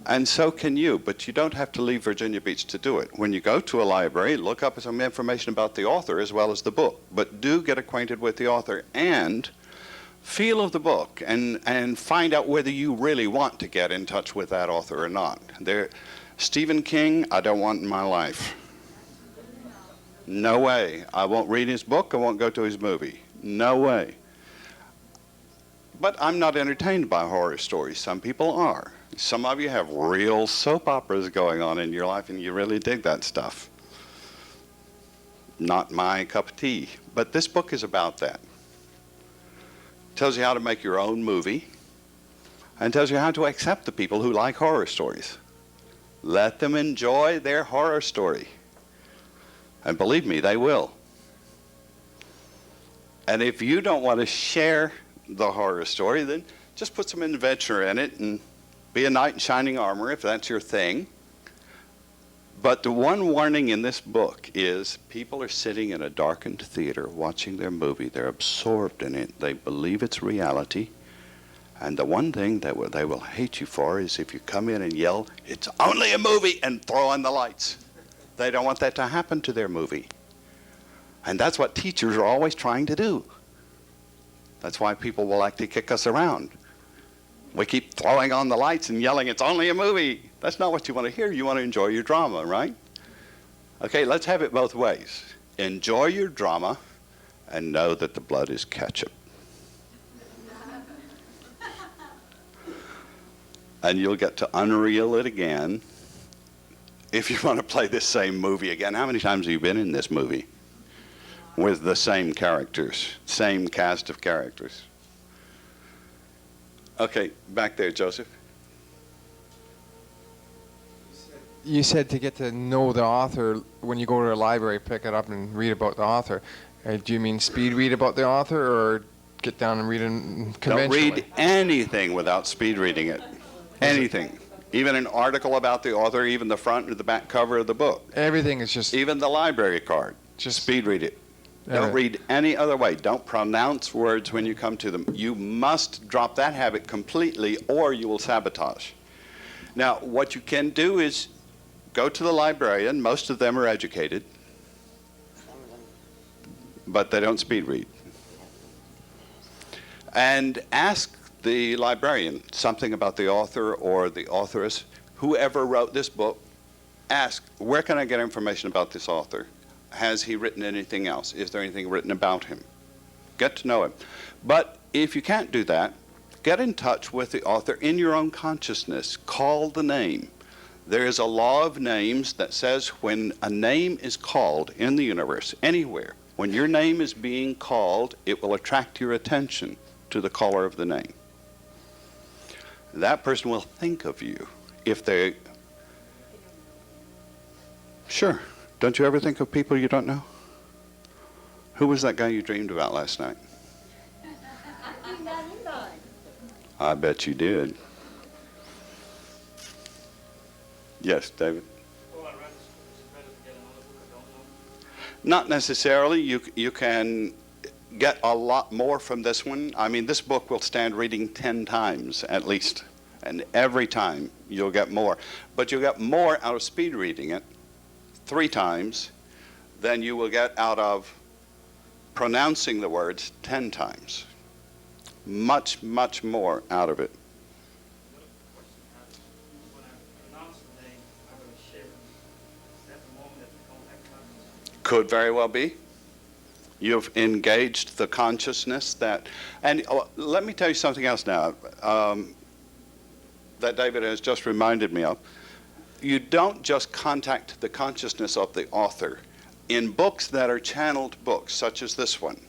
And so can you, but you don't have to leave Virginia Beach to do it. When you go to a library, look up some information about the author as well as the book. But do get acquainted with the author and feel of the book and find out whether you really want to get in touch with that author or not. Stephen King, I don't want in my life. No way. I won't read his book. I won't go to his movie. No way. But I'm not entertained by horror stories. Some people are. Some of you have real soap operas going on in your life, and you really dig that stuff. Not my cup of tea. But this book is about that. Tells you how to make your own movie, and tells you how to accept the people who like horror stories. Let them enjoy their horror story. And believe me, they will. And if you don't want to share the horror story, then just put some adventure in it and be a knight in shining armor if that's your thing. But the one warning in this book is people are sitting in a darkened theater watching their movie. They're absorbed in it. They believe it's reality. And the one thing that they will hate you for is if you come in and yell, "It's only a movie," and throw on the lights. They don't want that to happen to their movie. And that's what teachers are always trying to do. That's why people will like to kick us around. We keep throwing on the lights and yelling, "It's only a movie." That's not what you want to hear. You want to enjoy your drama, right? Okay, let's have it both ways. Enjoy your drama and know that the blood is ketchup. And you'll get to unreel it again if you want to play this same movie again. How many times have you been in this movie with the same characters, same cast of characters? Okay, back there, Joseph. You said to get to know the author, when you go to a library, pick it up and read about the author. Do you mean speed read about the author, or get down and read it conventionally? Don't read anything without speed reading it. Anything. Even an article about the author, even the front or the back cover of the book. Everything is just... Even the library card. Just speed read it. Don't Right. read any other way. Don't pronounce words when you come to them. You must drop that habit completely or you will sabotage. Now, what you can do is go to the librarian. Most of them are educated, but they don't speed read. And ask the librarian something about the author or the authoress, whoever wrote this book. Ask, where can I get information about this author? Has he written anything else? Is there anything written about him? Get to know him. But if you can't do that, get in touch with the author in your own consciousness. Call the name. There is a law of names that says when a name is called in the universe, anywhere, when your name is being called, it will attract your attention to the caller of the name. That person will think of you if they... Sure. Don't you ever think of people you don't know? Who was that guy you dreamed about last night? I bet you did. Yes, David? Not necessarily. You can get a lot more from this one. I mean, this book will stand reading 10 times at least. And every time you'll get more. But you'll get more out of speed reading it 3 times than you will get out of pronouncing the words 10 times. Much, much more out of it. Could very well be. You've engaged the consciousness that, and let me tell you something else now that David has just reminded me of. You don't just contact the consciousness of the author. In books that are channeled books, such as this one,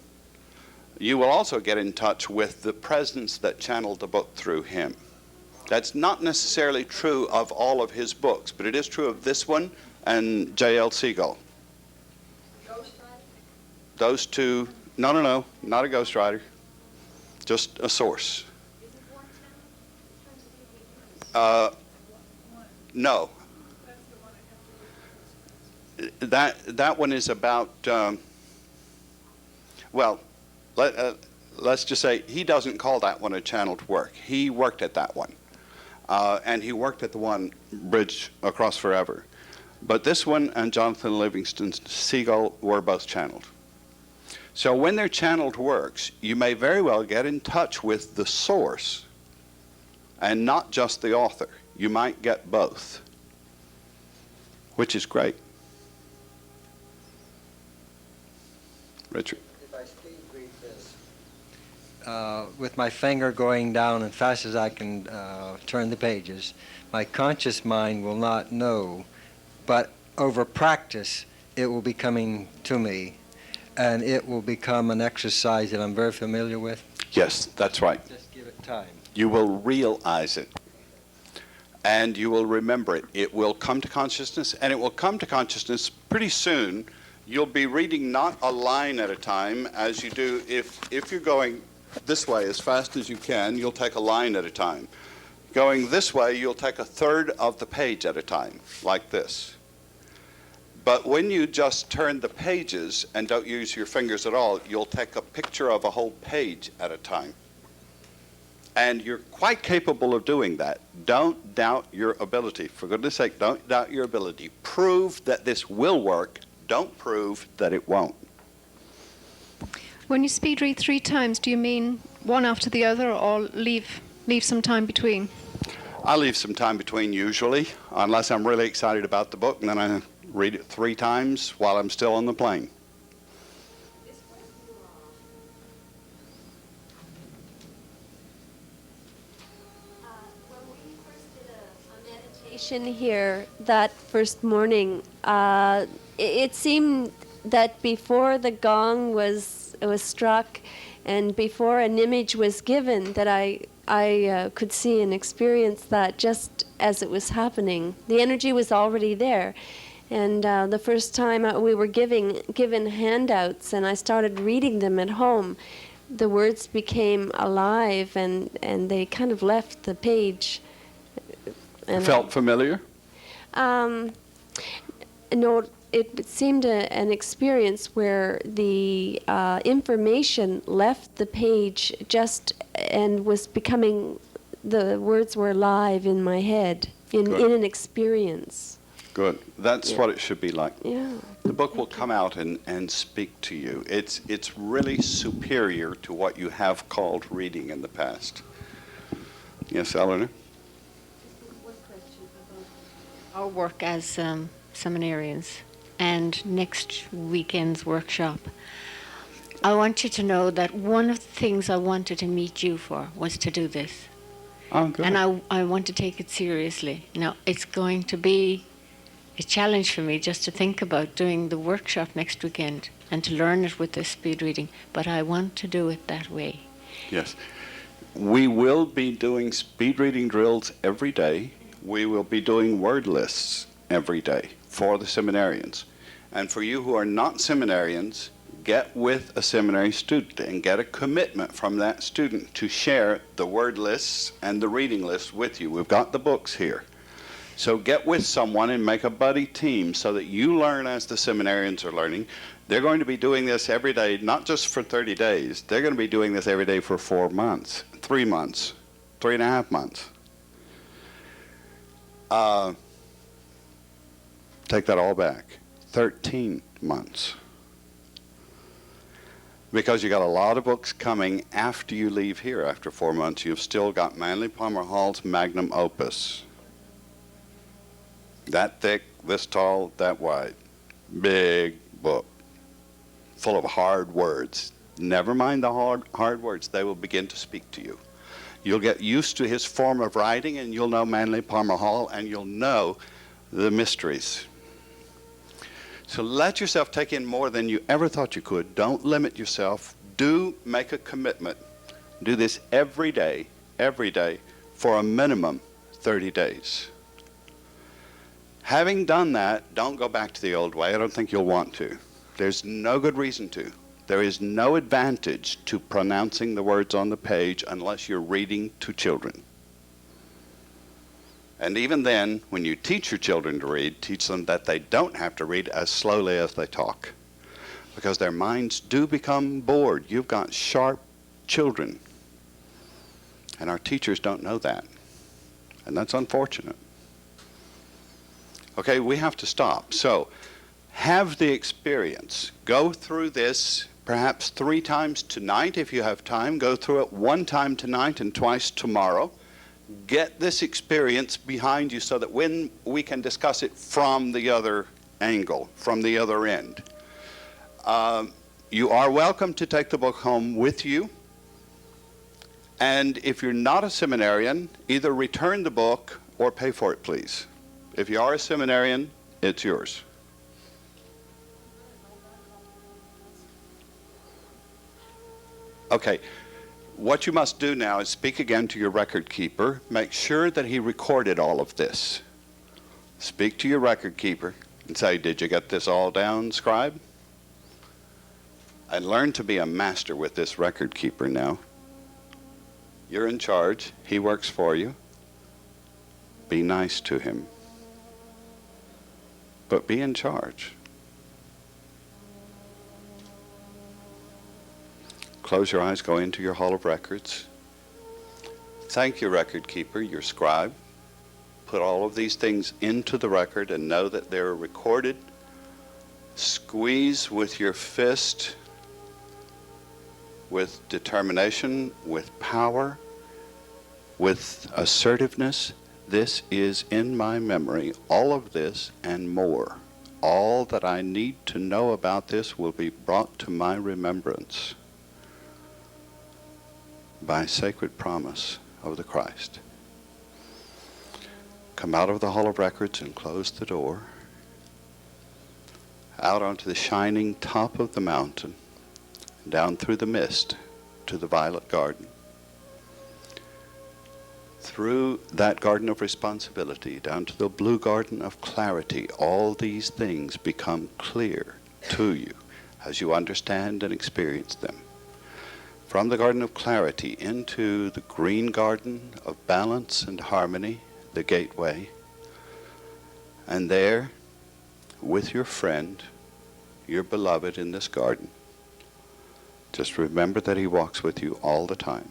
you will also get in touch with the presence that channeled the book through him. That's not necessarily true of all of his books, but it is true of this one and J.L. Seagull. Those two, no, not a ghostwriter, just a source. No. That one is about, well, let's just say he doesn't call that one a channeled work. He worked at that one. And he worked at the one, Bridge Across Forever. But this one and Jonathan Livingston Seagull were both channeled. So when they're channeled works, you may very well get in touch with the source and not just the author. You might get both, which is great. Richard? If I speed read this, with my finger going down as fast as I can turn the pages. My conscious mind will not know, but over practice, it will be coming to me, and it will become an exercise that I'm very familiar with. Yes, that's right. Just give it time. You will realize it, and you will remember it. It will come to consciousness, and it will come to consciousness pretty soon. You'll be reading not a line at a time as you do. If you're going this way as fast as you can, you'll take a line at a time. Going this way, you'll take a third of the page at a time, like this. But when you just turn the pages and don't use your fingers at all, you'll take a picture of a whole page at a time. And you're quite capable of doing that. Don't doubt your ability. For goodness sake, don't doubt your ability. Prove that this will work. Don't prove that it won't. When you speed read 3 times, do you mean one after the other, or leave some time between? I leave some time between usually, unless I'm really excited about the book, and then I read it 3 times while I'm still on the plane. Here that first morning, it seemed that before the gong was struck and before an image was given, that I could see and experience that just as it was happening. The energy was already there. And the first time we were given handouts and I started reading them at home, the words became alive and they kind of left the page. And Felt familiar? No, it seemed an experience where the information left the page just and was becoming, the words were alive in my head, in an experience. Good. That's Yeah. what it should be like. Yeah. The book will come out and speak to you. It's really superior to what you have called reading in the past. Yes, Eleanor? Our work as seminarians and next weekend's workshop. I want you to know that one of the things I wanted to meet you for was to do this. Oh, good. And I want to take it seriously. Now, it's going to be a challenge for me just to think about doing the workshop next weekend and to learn it with this speed reading, but I want to do it that way. Yes. We will be doing speed reading drills every day. We will be doing word lists every day for the seminarians. And for you who are not seminarians, get with a seminary student and get a commitment from that student to share the word lists and the reading lists with you. We've got the books here. So get with someone and make a buddy team so that you learn as the seminarians are learning. They're going to be doing this every day, not just for 30 days. They're going to be doing this every day for 4 months, 3 months, 3.5 months. Take that all back. 13 months. Because you got a lot of books coming after you leave here. After 4 months, you've still got Manly Palmer Hall's magnum opus. That thick, this tall, that wide. Big book. Full of hard words. Never mind the hard words. They will begin to speak to you. You'll get used to his form of writing, and you'll know Manly Palmer Hall, and you'll know the mysteries. So let yourself take in more than you ever thought you could. Don't limit yourself. Do make a commitment. Do this every day, for a minimum 30 days. Having done that, don't go back to the old way. I don't think you'll want to. There's no good reason to. There is no advantage to pronouncing the words on the page unless you're reading to children. And even then, when you teach your children to read, teach them that they don't have to read as slowly as they talk, because their minds do become bored. You've got sharp children, and our teachers don't know that, and that's unfortunate. Okay, we have to stop. So have the experience. Go through this perhaps 3 times tonight if you have time. Go through it 1 time tonight and twice tomorrow. Get this experience behind you so that when we can discuss it from the other angle, from the other end. You are welcome to take the book home with you. And if you're not a seminarian, either return the book or pay for it, please. If you are a seminarian, it's yours. Okay, what you must do now is speak again to your record keeper. Make sure that he recorded all of this. Speak to your record keeper and say, did you get this all down, scribe? And learn to be a master with this record keeper now. You're in charge. He works for you. Be nice to him. But be in charge. Close your eyes, go into your hall of records. Thank your record keeper, your scribe. Put all of these things into the record and know that they're recorded. Squeeze with your fist, with determination, with power, with assertiveness. This is in my memory, all of this and more. All that I need to know about this will be brought to my remembrance by sacred promise of the Christ. Come out of the hall of records and close the door. Out onto the shining top of the mountain, down through the mist to the violet garden. Through that garden of responsibility, down to the blue garden of clarity, all these things become clear to you as you understand and experience them. From the garden of clarity into the green garden of balance and harmony, the gateway, and there, with your friend, your beloved in this garden, just remember that he walks with you all the time.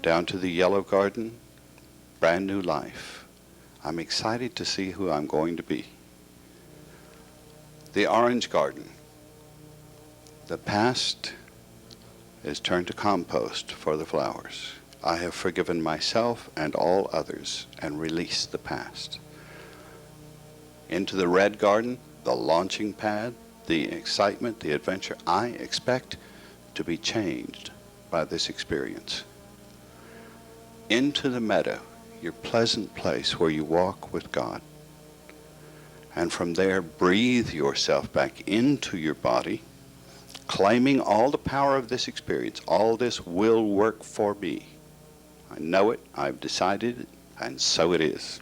Down to the yellow garden, brand new life. I'm excited to see who I'm going to be. The orange garden, the past is turned to compost for the flowers. I have forgiven myself and all others and released the past. Into the red garden, the launching pad, the excitement, the adventure. I expect to be changed by this experience. Into the meadow, your pleasant place where you walk with God. And from there, breathe yourself back into your body, claiming all the power of this experience. All this will work for me. I know it, I've decided it, and so it is.